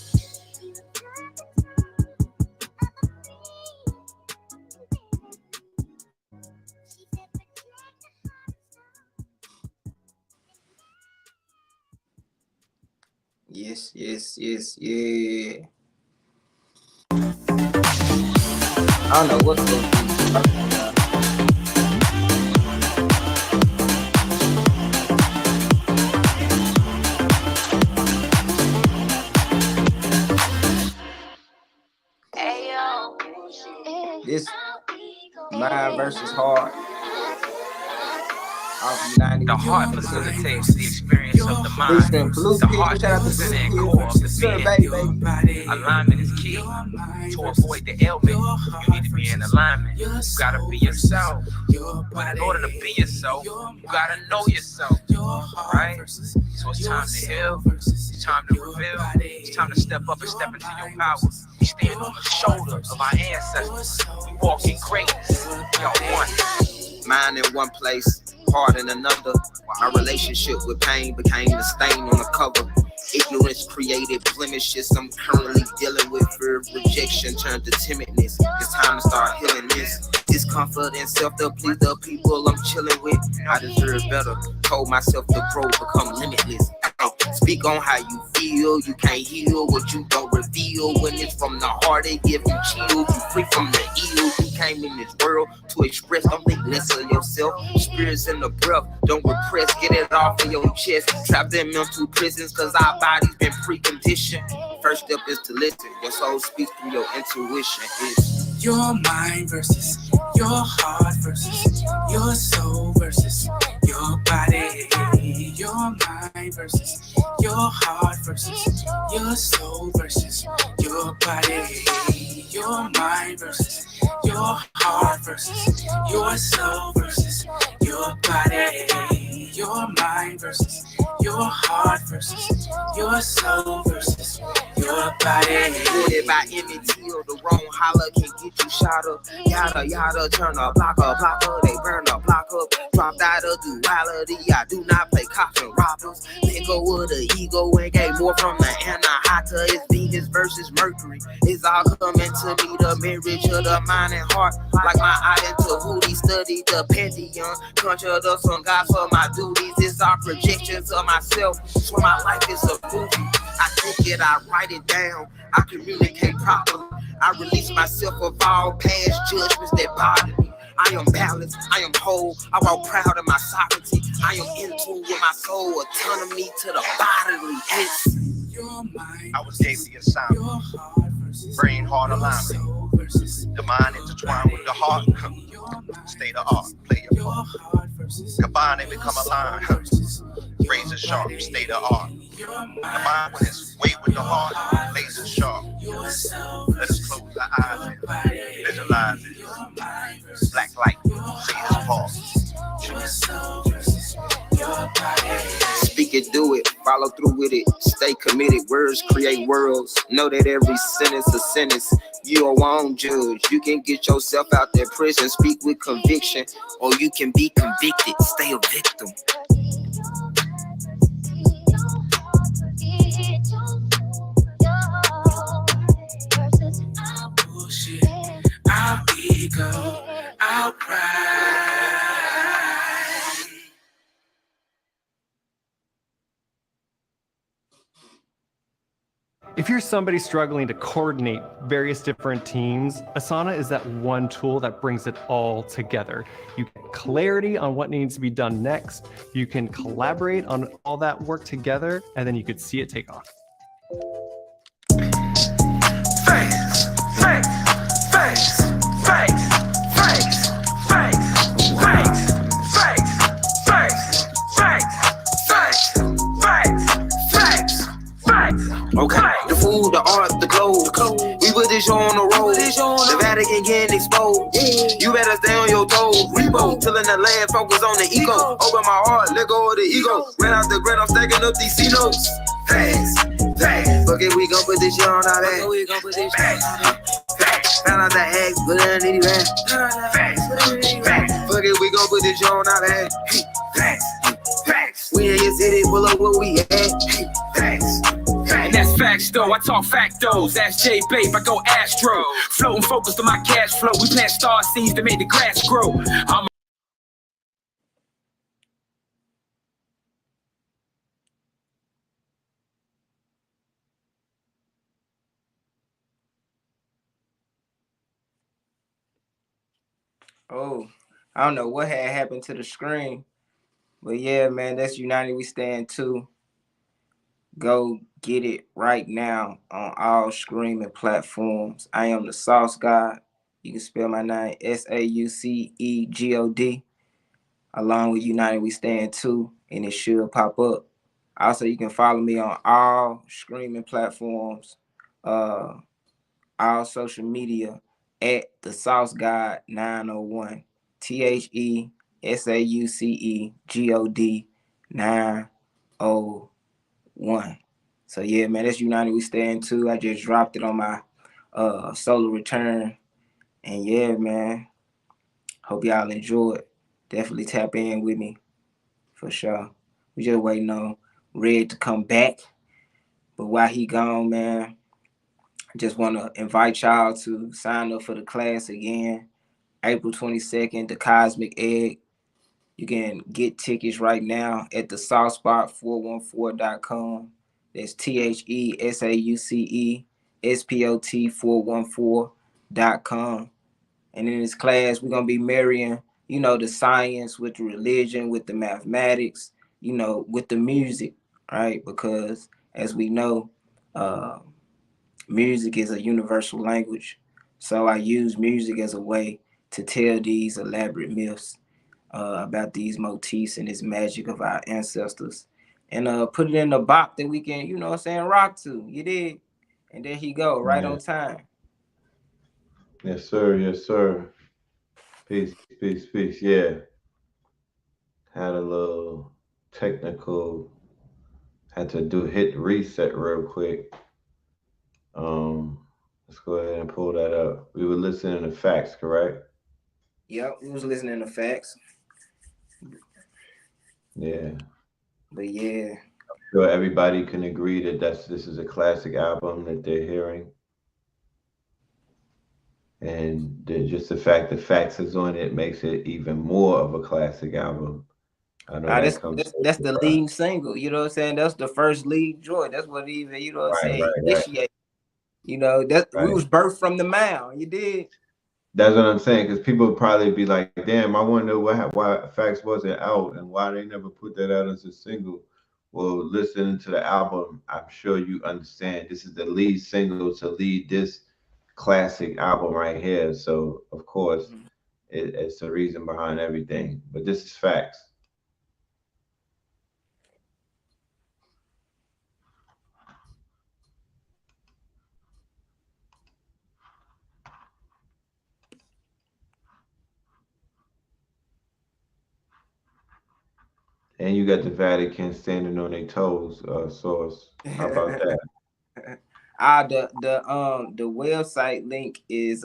Yes, yeah. I don't know what's going on. This mind versus heart. off United. The heart facilitates the experience of the mind. Featuring Blue The Pill. heart Shout out is to the Blue center and Pill. core of the Sure, being. baby. Alignment is key to avoid the ailment. You need to be in alignment. You gotta be yourself. But in order to be yourself, you gotta know yourself. Right? So it's time to heal. It's time to reveal. It's time to step up and step into your power. We stand on the shoulders of our ancestors. We walk in greatness. Y'all one. Mind in one place, heart in another. My relationship with pain became the stain on the cover. Ignorance created blemishes I'm currently dealing with. Fear of rejection turned to timidness. It's time to start healing this. Discomfort and self to please the people I'm chilling with. I deserve better. Told myself to grow, become limitless. Speak on how you feel. You can't heal what you don't reveal. When it's from the heart, it gives you chills. You free from the ill. You came in this world to express. Don't think less of yourself. Spirits in the breath. Don't repress. Get it off of your chest. Trapped in mental prisons because our body's been preconditioned. First step is to listen. Your soul speaks through your intuition. It's your mind versus your heart versus your soul versus your body. Your mind versus your heart versus your soul versus your body. Your mind versus your heart versus your soul versus your body. Your mind versus your heart versus your soul versus your body. Rooted by enmity or the wrong holler can get you shot up. Yada yada, turn a blocker, they burn a block up. Dropped out of duality, I do not play cops and robbers. Let go of the ego and get more from the anahata. It's Venus versus Mercury. It's all coming to me, the marriage of the mind and heart. Like my eye into Hootie, study the pantheon. Conjure the sun gods for my duties. It's our projections of myself. So my life is a movie. I think it, I write it down. I communicate properly. I release myself of all past judgments that bother me. I am balanced, I am whole, I walk proud of my sovereignty. I am in tune with my soul, autonomy to the bodily. It's I was gave the assignment. Brain, heart alignment. The mind intertwined with the heart. State of art, play your part. Combine and become aligned. Razor sharp, state of art. The mind when it's weight with the heart, laser sharp. Let us close our eyes and visualize it. Black light, see this pause. speak it, do it, follow through with it, stay committed. Words create worlds. Know that every sentence a sentence. You are wrong judge. You can get yourself out that prison, speak with conviction, or you can be convicted, stay a victim. Our ego, our pride. If you're somebody struggling to coordinate various different teams, Asana is that one tool that brings it all together. You get clarity on what needs to be done next. You can collaborate on all that work together, and then you could see it take off. Thanks, thanks, thanks, thanks, thanks, thanks, thanks, thanks, thanks, thanks, thanks, thanks, thanks. Okay, the food, the art, the clothes. We put this show on the road. The Vatican getting exposed. You better stay on your toes. Rebo, tilling the land, focus on the ego. Open my heart, let go of the ego. Ran out the bread, I'm stacking up these C notes. Fast, fast. Fuck it, we gon' put this shit on our back. Found out the hacks, put it in the bag. Fuck it, we gon' put this shit on our back. We in your city, pull up where we at. And that's facts though, I talk factos. That's J Babe, I go Astro. Floating focused on my cash flow. We plant star seeds to make the grass grow. Oh, I don't know what had happened to the screen. But yeah, man, that's United We Stand 2. Go get it right now on all streaming platforms. I am the Sauce God. You can spell my name SAUCEGOD. along with United We Stand 2, and it should pop up. Also, you can follow me on all streaming platforms, all social media at the Sauce God 901. THESAUCEGOD 901. So yeah, man, that's United We Stand 2. I just dropped it on my solo return. And yeah, man, hope y'all enjoy it. Definitely tap in with me for sure. We just waiting on Red to come back. But while he gone, man, I just want to invite y'all to sign up for the class again. April 22nd, the Cosmic Egg. You can get tickets right now at the saucespot414.com. That's THESAUCESPOT414.com. And in this class, we're going to be marrying, you know, the science with the religion, with the mathematics, you know, with the music, right? Because as we know, music is a universal language. So I use music as a way to tell these elaborate myths about these motifs and this magic of our ancestors. And put it in a bop that we can, you know what I'm saying, rock to. You did. And there he go, right on time. Yes, sir. Yes, sir. Peace, peace, peace. Yeah. Had a little technical, had to hit reset real quick. Let's go ahead and pull that up. We were listening to Facts, correct? Yep, we was listening to Facts. Yeah. But yeah. I'm sure everybody can agree that this is a classic album that they're hearing. And just the fact that Facts is on it makes it even more of a classic album. I know that's the lead single, you know what I'm saying? That's the first lead joint. That's what even, you know what I'm saying, initiate. You know, that we was birthed from the mound. You did. That's what I'm saying, because people would probably be like, damn, I wonder why Facts wasn't out and why they never put that out as a single. Well, listening to the album, I'm sure you understand this is the lead single to lead this classic album right here. So, of course, it's the reason behind everything. But this is Facts. And you got the Vatican standing on their toes, Source. How about that? The website link is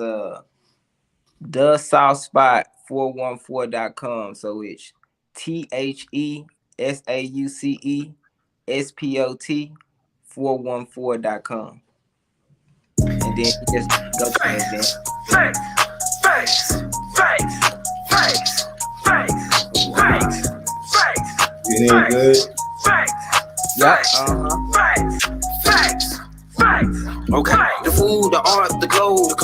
thesaucespot414.com. So it's THESAUCESPOT414.com. And then you just go to that. You hear good? Yep. Okay, the food, the art, the clothes.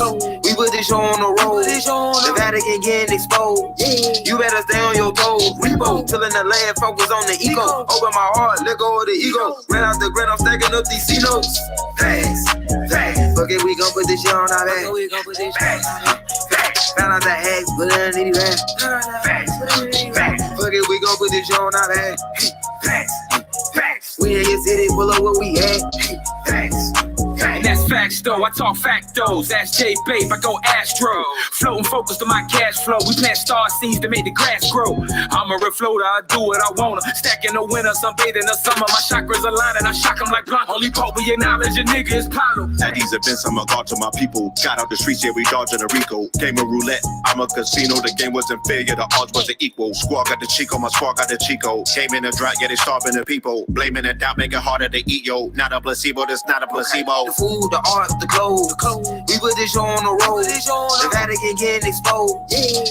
We put this show on the road. The Vatican getting exposed. You better stay on your toes. Repo, tilling the land, focus on the ego. Open my heart, let go of the ego. Ran out the grid, I'm stacking up these C notes. Facts. Fuck it, we gon' put this shit on our back. Found out the hacks, put it underneath the back. Fuck it, we gon' put this shit on our back. We in your city, pull up where we at. And that's facts though, I talk factos. Ask J Babe, I go Astro. Floating focused on my cash flow. We plant star seeds to make the grass grow. I'm a refloater, I do what I wanna. Stack in the winter, sunbathe in the summer. My chakras align and I shock them like Blanc. Only part we acknowledge a nigga is Pablo. At these events, I'm a god to my people. Got out the streets, yeah, we dodging a Rico. Game of roulette, I'm a casino. The game wasn't fair, yeah, the odds wasn't equal. Squad got the Chico, my squad got the Chico. Came in a drought, yeah, they starving the people. Blaming the doubt, make it harder to eat, yo. Not a placebo, that's not a placebo. The food, the art, the clothes. We put this show on the road. The Vatican getting exposed.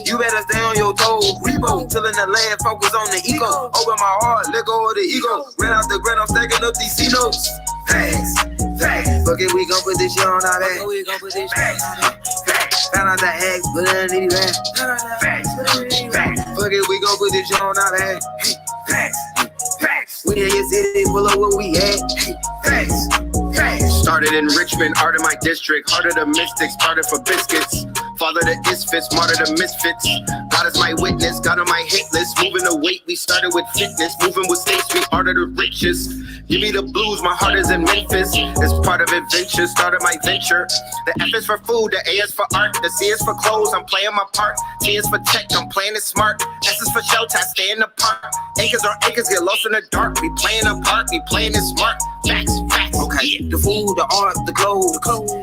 You better stay on your toes. Repo, tilling the land, focus on the ego. Open my heart, let go of the ego. Ran out the grid, I'm stacking up these C notes. Facts. Fuck it, we gon' put this shit on our back. Found out the hacks, put it underneath the back. Fuck it, we gon' put this shit on our back. We in your city, pull up where we at. Started Started in Richmond, art of my district. Heart of the mystics, started for biscuits. Father the isfits, martyr the misfits. God is my witness, God on my hit list. Moving the weight, we started with fitness. Moving with State Street, art of the richest. Give me the blues, my heart is in Memphis. It's part of adventure, started my venture. The F is for food, the A is for art. The C is for clothes, I'm playing my part. T is for tech, I'm playing it smart. S is for shelter, I stay in the park. Acres or acres get lost in the dark. We playing a part, we playing it smart. Facts, facts. Okay, the food, the art, the clothes.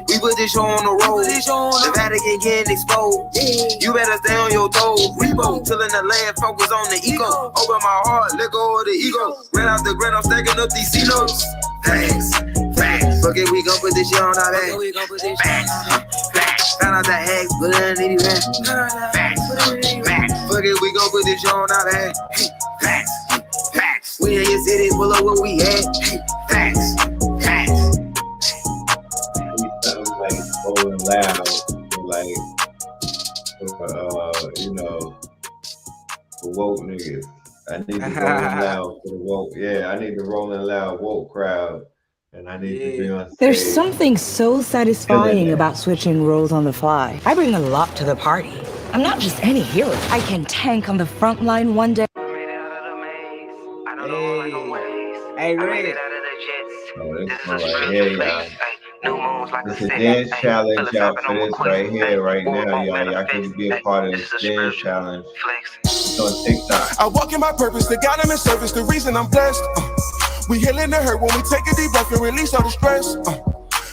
We put this show on the road. The Vatican getting exposed. You better stay on your toes. Rebo, till in the land, focus on the ego. Open my heart, let go of the ego. Ran out the grand, I'm stacking up these C-notes. Facts, facts. Fuck it, we gon' put this shit on our back. Facts, facts. Found out that eggs, but it ain't even facts, facts. Fuck it, we gon' put this shit on our back. Facts, facts. We in your city, pull up where we at. Facts, facts. Like rolling loud, like you know, for woke niggas. I need to rolling loud for the woke. Yeah, I need the rolling loud woke crowd, and I need to be on stage. There's something so satisfying about switching roles on the fly. I bring a lot to the party. I'm not just any hero. I can tank on the front line one day. Hey, Red. Oh, this one right here, y'all. It's a dance challenge out for this right here, right now, y'all. Y'all can be a part of this dance challenge. It's on TikTok. I walk in my purpose, the God I'm in service, the reason I'm blessed. We healing the hurt when we take a deep breath and release all the stress.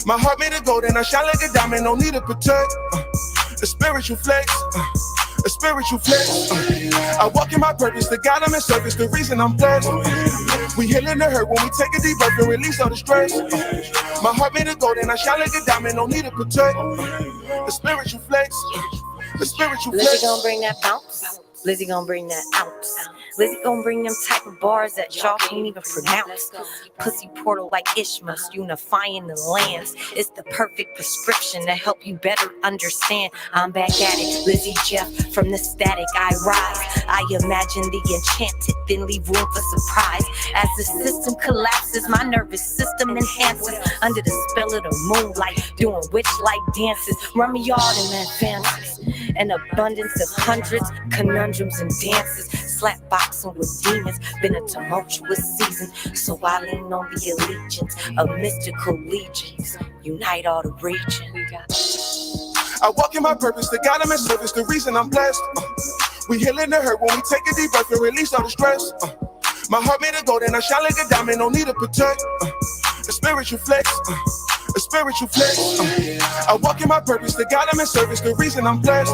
My heart made of gold and I shine like a diamond, no need to protect. A spiritual flex. A spiritual flex. I walk in my purpose, the God I'm in service, the reason I'm blessed. We healing the hurt when we take a deep breath and release all the stress. My heart made of gold and I shine like a diamond, no need to protect. A spiritual flex. A spiritual flex. Lizzie gon' bring that bounce. Lizzie gon' bring that ounce. Lizzie gon' bring them type of bars that y'all can't even pronounce. Pussy portal like Ishmael's unifying the lands. It's the perfect prescription to help you better understand. I'm back at it, Lizzie Jeff. From the static I rise. I imagine the enchanted, then leave room for surprise. As the system collapses, my nervous system enhances. Under the spell of the moonlight, doing witch-like dances. Run me all in advances. An abundance of hundreds, conundrums and dances. Slap boxing with demons, been a tumultuous season. So I lean on the allegiance of mystical legions. Unite all the region. I walk in my purpose, the God I'm in service, the reason I'm blessed. We healing the hurt when we take a deep breath and release all the stress. My heart made of gold and I shine like a diamond, no need to protect. A spiritual flex. A spiritual flex. I walk in my purpose, the God I'm in service, the reason I'm blessed.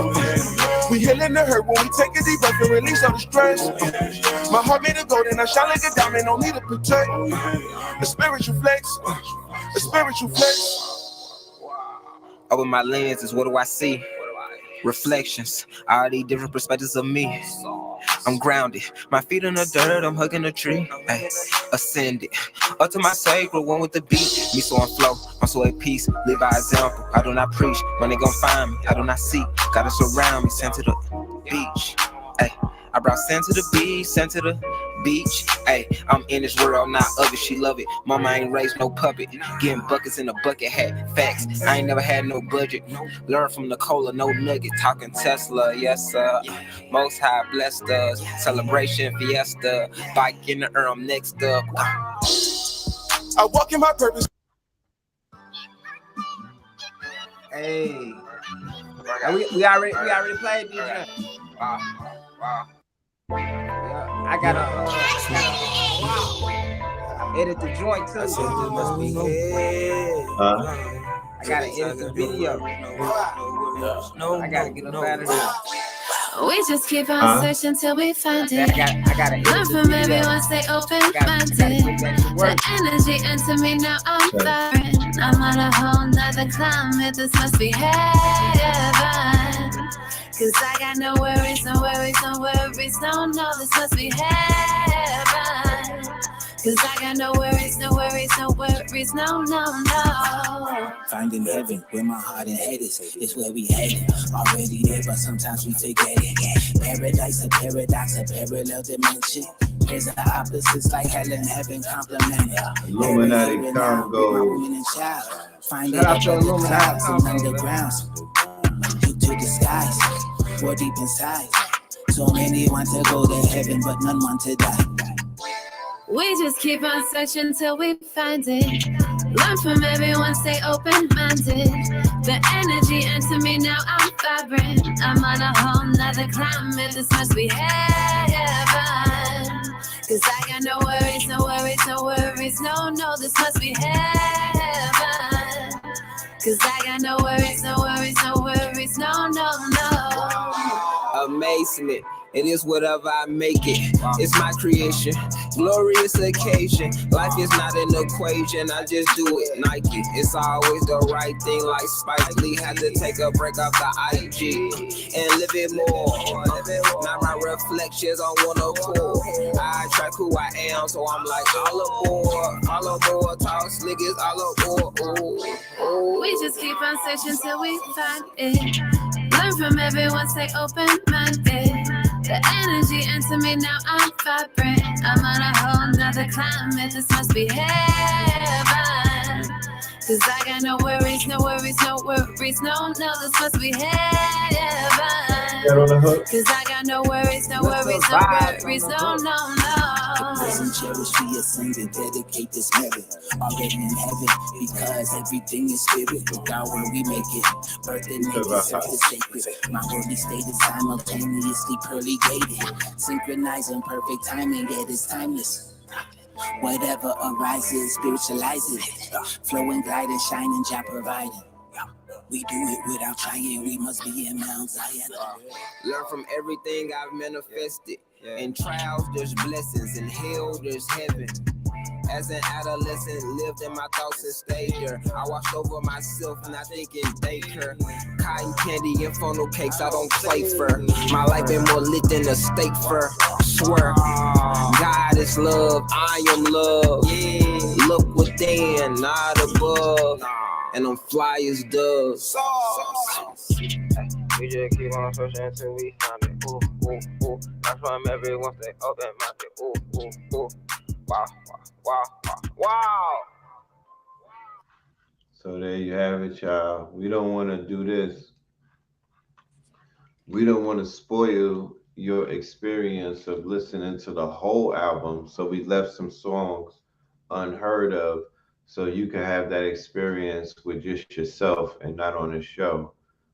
We healing the hurt when we take a deep breath and release all the stress. My heart made of gold and I shine like a diamond, no need to protect. A spiritual flex. A spiritual flex. Open my lenses, what do I see? Reflections, all these different perspectives of me. I'm grounded, my feet in the dirt, I'm hugging a tree. Ay, ascended, up to my sacred, one with the beat. Me so on flow, I'm so at peace, live by example. I do not preach, when they gon' find me, I do not seek. Gotta surround me, sent to the beach. Ay, I brought sand to the beach, sand to the beach. Ay, I'm in this world, not of it, she love it. Mama ain't raised no puppet, getting buckets in a bucket hat. Facts, I ain't never had no budget. Learn from Nicola, no nugget. Talking Tesla, yes sir. Most High blessed us. Celebration, fiesta. Bike in the air, I'm next up. I walk in my purpose. Hey, we already played DJ. Wow. Yeah, I gotta edit the joint too. I gotta edit the video. I gotta get up out of here. We just keep on searching till we find it. I gotta learn from everyone, stay open-minded. The energy into me, now I'm firing. I'm on a whole nother climate. This must be heaven. Cause I got no worries, no worries, no worries. No, this must be heaven. Cause I got no worries, no worries, no worries. No. Finding heaven where my heart and head is. It's where we headed. Already there, but sometimes we forget it. Paradise, a paradox, a parallel dimension. Here's the opposites like hell and heaven complimented. Illuminati Congo. Woman and child. Find Shout it out up to in the Illuminati clouds and Congo, undergrounds. Look to the skies, war deep inside. So many want to go to heaven, but none want to die. We just keep on searching till we find it. Learn from everyone, stay open-minded. The energy into me now, I'm vibrant. I'm on a whole nother climate, this must be heaven. Cause I got no worries, no worries, no worries. No, this must be heaven. Cause I got no worries, no worries, no worries. No. Amazement. It is whatever I make it. It's my creation. Glorious occasion. Life is not an equation. I just do it. Nike. It's always the right thing. Like Spike Lee had to take a break off the IG and live it more. Now my reflections on one accord. I track who I am, so I'm like all aboard. All aboard. Toss niggas all aboard. Ooh. We just keep on searching till we find it. Learn from everyone, stay open-minded. The energy into me now, I'm vibrant. I'm on a whole nother climate, this must be heaven. Cause I got no worries, no worries, no worries. No, this must be heaven. Cause I got no worries, no worries, no worries. No. Present cherish for your sons and dedicate this merit. Already in heaven, because everything is spirit. Without where we make it. Birth and nature serve the sacred. My holy state is simultaneously pearly gated. Synchronizing perfect timing, yet it's timeless. Whatever arises, spiritualize it. Flow and glide and shine and job providing. We do it without trying, we must be in Mount Zion. Learn from everything I've manifested. In trials, there's blessings. In hell, there's heaven. As an adolescent, lived in my thoughts and stayed there. I watched over myself and I think in Baker. Cotton candy and funnel cakes, I don't play for. My life been more lit than a steak fur. Swear, God is love, I am love. Look within, not above. And I'm fly as doves. We just keep on searching until we find it. Ooh. That's why everyone stay open-minded. Ooh. Wow. So there you have it, y'all. We don't want to do this. We don't want to spoil your experience of listening to the whole album. So we left some songs unheard of so you can have that experience with just yourself and not on the show.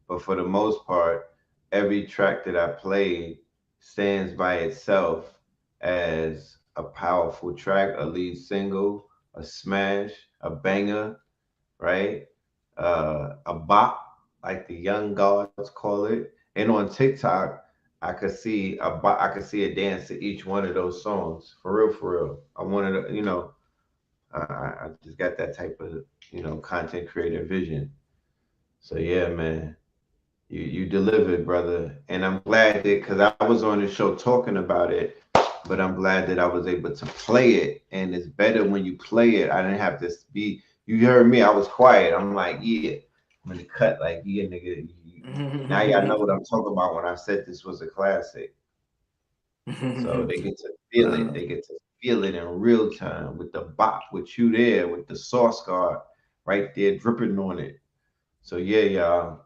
But for the most part, every track that I played stands by itself as a powerful track, a lead single, a smash, a banger, right? A bop, like the young gods call it. And on TikTok, I could see a dance to each one of those songs. For real. I wanted to, I just got that type of, content creator vision. So yeah, man. You delivered, brother. And I'm glad that because I was on the show talking about it, but I'm glad that I was able to play it. And it's better when you play it. I didn't have to be, you heard me, I was quiet. I'm like, yeah. I'm gonna cut like, yeah, nigga. Now y'all know what I'm talking about when I said this was a classic. So they get to feel it. They get to feel it in real time with the bop, with you there, with the sauce guard right there dripping on it. So yeah, y'all.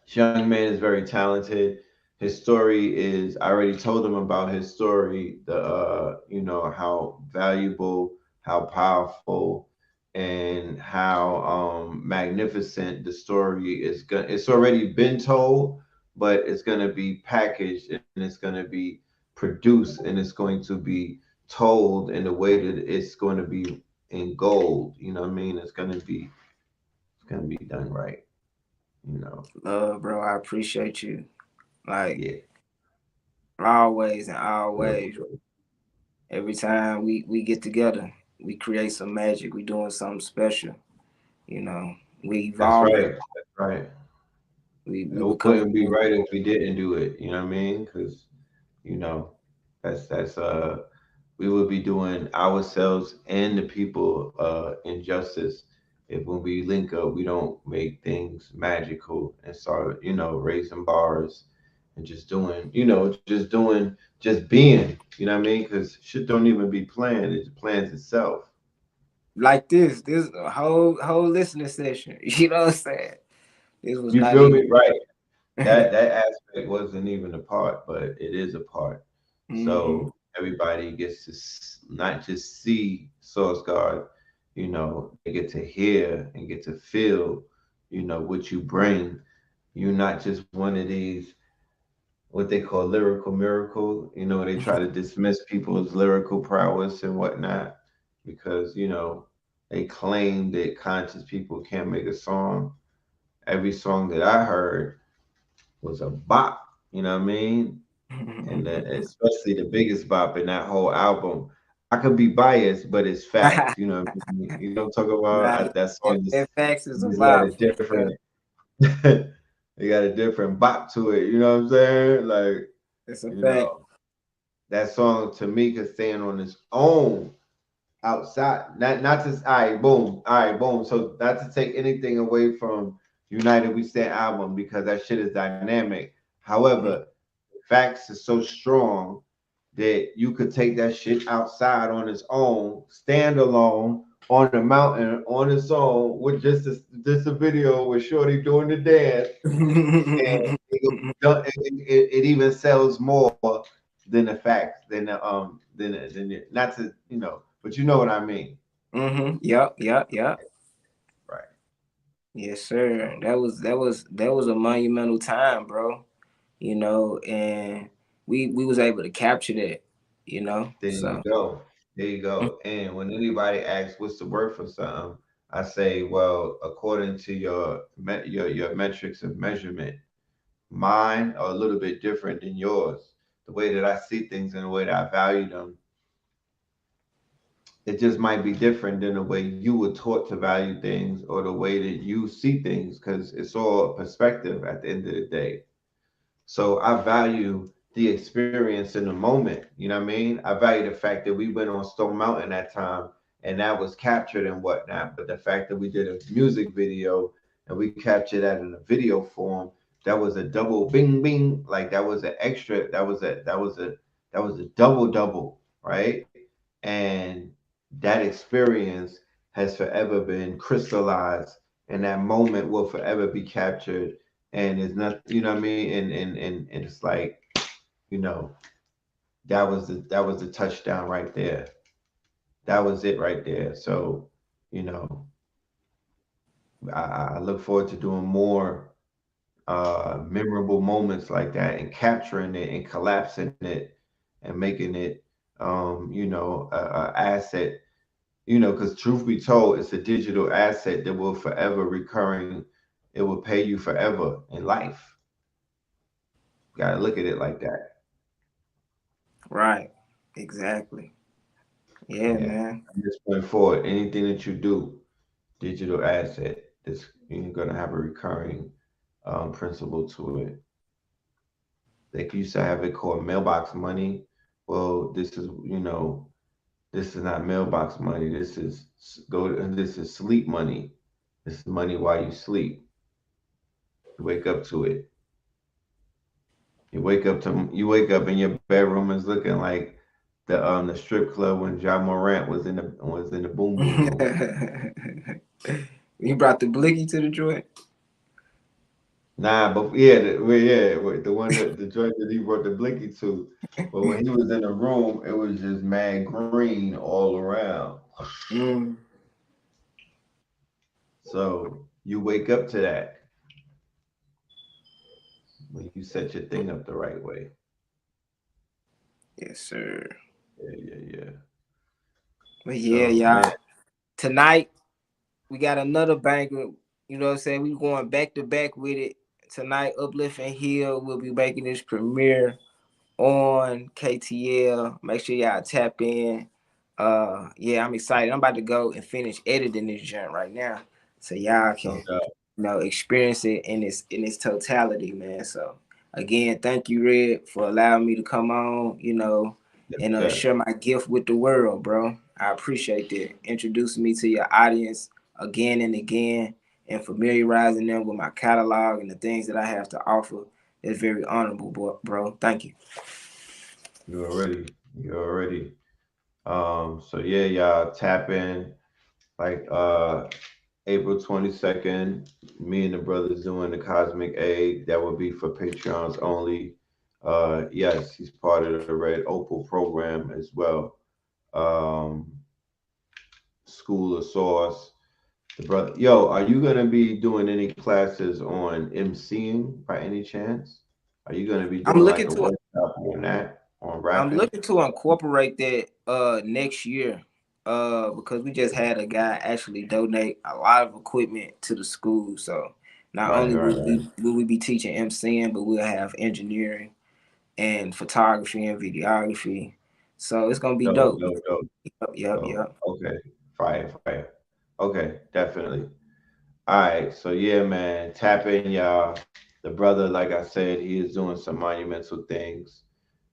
This young man is very talented. His story is, I already told him about his story, how valuable, how powerful, and how magnificent the story is. It's already been told, but it's going to be packaged and it's going to be produced and it's going to be told in a way that it's going to be in gold. You know what I mean? It's going to be done right. Bro, I appreciate you. Like, always. Every time we get together, we create some magic. We doing something special. We evolve. That's right. We wouldn't be right if we didn't do it. You know what I mean? Because, that's we would be doing ourselves and the people injustice if when we link up, we don't make things magical and start, raising bars and just doing, just being, you know what I mean? Because shit don't even be planned, it plans itself. Like this a whole listening session. You know what I'm saying? This was You not feel even. me? Right. That aspect wasn't even a part, but it is a part. Mm-hmm. So everybody gets to not just see Source Guard, they get to hear and get to feel, what you bring. You're not just one of these what they call lyrical miracle. They try to dismiss people's lyrical prowess and whatnot because, they claim that conscious people can't make a song. Every song that I heard was a bop, you know what I mean? And especially the biggest bop in that whole album. I could be biased, but it's facts. You know what I mean? You know what I'm talking about? Nah, That song just, FX is a just got a vibe for different, sure. they got a different bop to it. You know what I'm saying? Like, It's a you fact. know, that song to me could stand on its own outside. Not to all right, boom. So not to take anything away from United We Stand album because that shit is dynamic. However, facts is so strong that you could take that shit outside on its own, stand alone on the mountain on its own with just a video with Shorty doing the dance, and it even sells more than the facts not to but you know what I mean. Mm-hmm. Yep. Right. Yes, sir. That was a monumental time, bro. And we was able to capture that. There you So. go. There you go. And when anybody asks what's the word for something, I say, well, according to your metrics of measurement, mine are a little bit different than yours. The way that I see things and the way that I value them, it just might be different than the way you were taught to value things or the way that you see things, because it's all perspective at the end of the day. So I value the experience in the moment. You know what I mean? I value the fact that we went on Stone Mountain that time and that was captured and whatnot. But the fact that we did a music video and we captured that in a video form, that was a double bing bing. Like that was an extra, that was a double double, right? And that experience has forever been crystallized and that moment will forever be captured, and it's not, you know what I mean, and it's like, you know that was the touchdown right there. That was it right there. So, you know I look forward to doing more memorable moments like that and capturing it and collapsing it and making it a asset, because truth be told, it's a digital asset that will forever recurring. It will pay you forever in life. Got to look at it like that. Right. Exactly. Yeah, Yeah. man. From this point forward, anything that you do, digital asset, that's you're gonna have a recurring principle to it. They used to have it called mailbox money. Well, this is not mailbox money. This is sleep money. This is money while you sleep. You wake up to it. You wake up in your bedroom is looking like the strip club when John Morant was in the boom boom room. You brought the blicky to the joint. Nah, but yeah, the one that the joint that he brought the blinky to. But when he was in the room, it was just mad green all around. Mm. So you wake up to that when you set your thing up the right way. Yes, sir. Yeah. But yeah, So y'all. man, Tonight we got another banger. You know what I'm saying? We going back to back with it. Tonight, Uplift and Heal will be making this premiere on KTL. Make sure y'all tap in. Yeah, I'm excited. I'm about to go and finish editing this joint right now. So y'all no can doubt. experience it in its totality, man. So again, thank you, Red, for allowing me to come on, Yes, and sir. share my gift with the world, bro. I appreciate that. Introducing me to your audience again and again and familiarizing them with my catalog and the things that I have to offer. That's very honorable, bro. Thank you. You already. So yeah, y'all tap in like April 22nd. Me and the brothers doing the Cosmic Egg. That will be for Patreons only. Yes, he's part of the Red Opal program as well. School of Sauce. The brother, yo, are you gonna be doing any classes on MCing by any chance? Are you gonna be I'm doing like looking a to workshop on that, on I'm rapping? looking to incorporate that next year. Because we just had a guy actually donate a lot of equipment to the school. So not only will we be teaching MCing, but we'll have engineering and photography and videography. So it's gonna be dope. Yep. Okay, fire. Okay, definitely. All right, so yeah, man, tap in, y'all. The brother, like I said, he is doing some monumental things.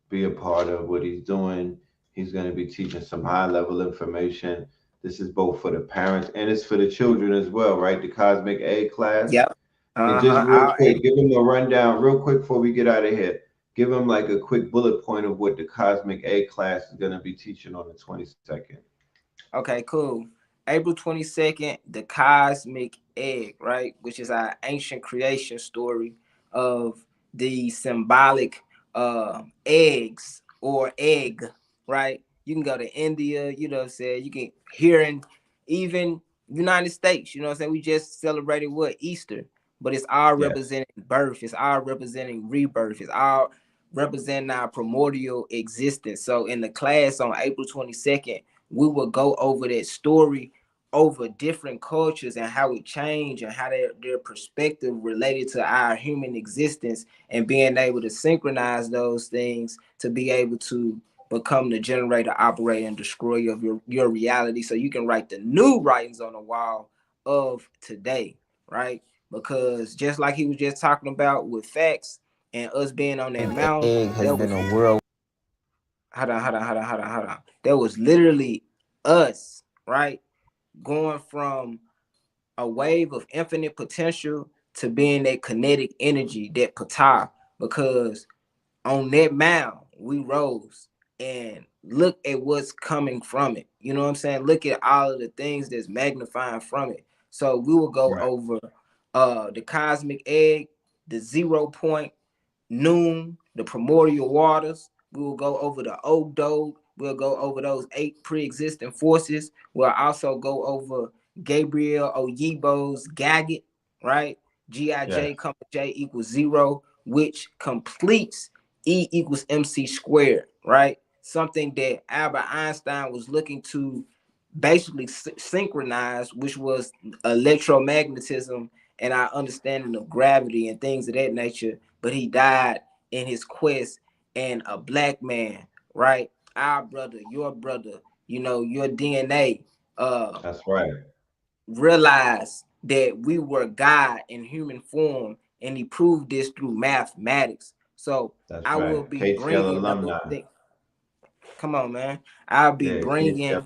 Be a part of what he's doing. He's going to be teaching some high level information. This is both for the parents and it's for the children as well, right? The Cosmic Egg class. Yep. And just real quick, give him a rundown real quick before we get out of here. Give him like a quick bullet point of what the Cosmic Egg class is going to be teaching on the 22nd. Okay, cool. April 22nd, the Cosmic Egg, right? Which is our ancient creation story of the symbolic eggs or egg, right? You can go to India, you know what I'm saying? You can hear in even United States, you know what I'm saying? We just celebrated Easter, but it's all representing birth, it's all representing rebirth, it's all representing our primordial existence. So in the class on April 22nd, we will go over that story over different cultures and how it changed and how their perspective related to our human existence and being able to synchronize those things to be able to become the generator, operator, and destroyer of your reality so you can write the new writings on the wall of today, right? Because just like he was just talking about with facts and us being on that mountain, Egg has been a world. Hold on. That was literally us, right? Going from a wave of infinite potential to being that kinetic energy, that patah, because on that mound we rose and look at what's coming from it. You know what I'm saying? Look at all of the things that's magnifying from it. So we will go over the cosmic egg, the 0 point, noon, the primordial waters. We will go over the old dode. We'll go over those 8 pre-existing forces. We'll also go over Gabriel Oyibo's Gaget, right? G-I-J, J equals 0, which completes E equals MC squared, right? Something that Albert Einstein was looking to basically synchronize, which was electromagnetism and our understanding of gravity and things of that nature. But he died in his quest, and a black man, right? Our brother, your brother, you know, your DNA. That's right. Realized that we were God in human form, and he proved this through mathematics. So I will be bringing those things. Come on, man. I'll be bringing.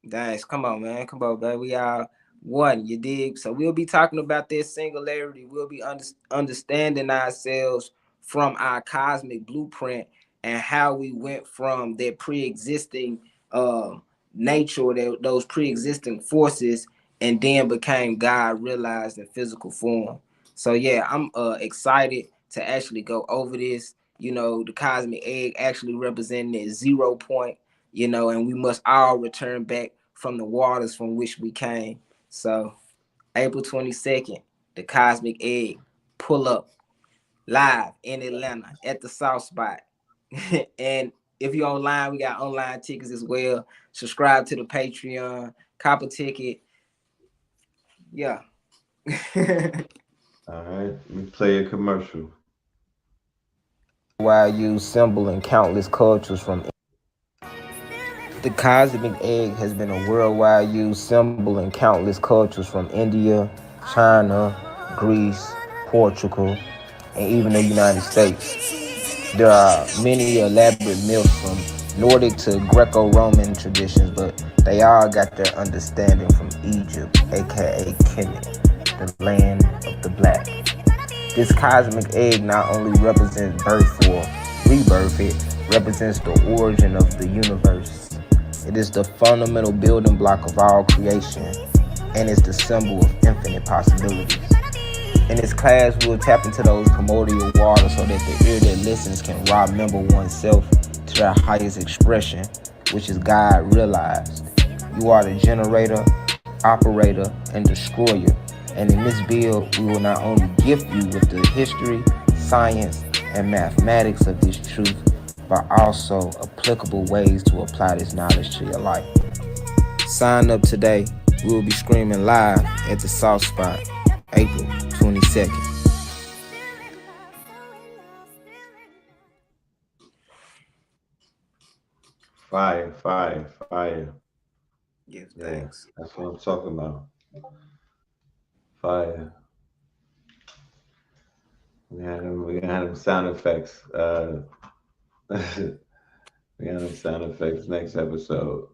Nice. Come on, man. Come on, baby. We are one. You dig? So we'll be talking about this singularity. We'll be understanding ourselves from our cosmic blueprint and how we went from that pre-existing nature, those pre-existing forces, and then became God realized in physical form. So yeah, I'm excited to actually go over this. You know, the cosmic egg actually representing that 0 point, you know, and we must all return back from the waters from which we came. So April 22nd, the cosmic egg, pull up live in Atlanta at the South Spot. And if you're online, we got online tickets as well. Subscribe to the Patreon, cop a ticket. Yeah. All right, let me play a commercial. YU symbol in countless cultures from. The cosmic egg has been a worldwide used symbol in countless cultures from India, China, Greece, Portugal, and even the United States. There are many elaborate myths from Nordic to Greco-Roman traditions, but they all got their understanding from Egypt, aka Kemet, the land of the black. This cosmic egg not only represents birth or rebirth, it represents the origin of the universe. It is the fundamental building block of all creation, and it's the symbol of infinite possibilities. In this class, we'll tap into those primordial waters so that the ear that listens can remember oneself to their highest expression, which is God realized. You are the generator, operator, and destroyer. And in this build, we will not only gift you with the history, science, and mathematics of this truth, but also applicable ways to apply this knowledge to your life. Sign up today. We will be screaming live at the Soft Spot, April 22nd. Fire, fire, fire. Give Yeah, thanks. that's what I'm talking about. Fire. We got them sound effects. We got them sound effects next episode.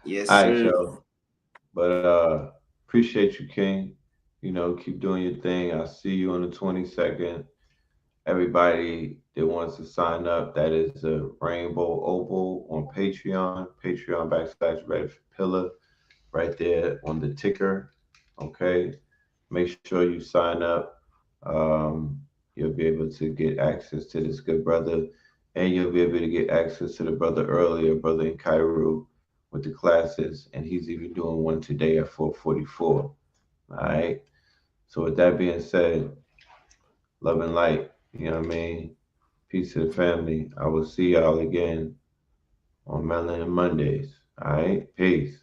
Yes, All right, sir. y'all. But appreciate you, King. You know, keep doing your thing. I'll see you on the 22nd. Everybody that wants to sign up, that is a Rainbow Opal on Patreon. Patreon.com/Red Pillar, right there on the ticker. Okay. Make sure you sign up. You'll be able to get access to this good brother, and you'll be able to get access to the brother earlier, brother in Cairo, with the classes, and he's even doing one today at 4:44. All right. So with that being said, love and light. You know what I mean? Peace to the family. I will see y'all again on Melanin Mondays. All right. Peace.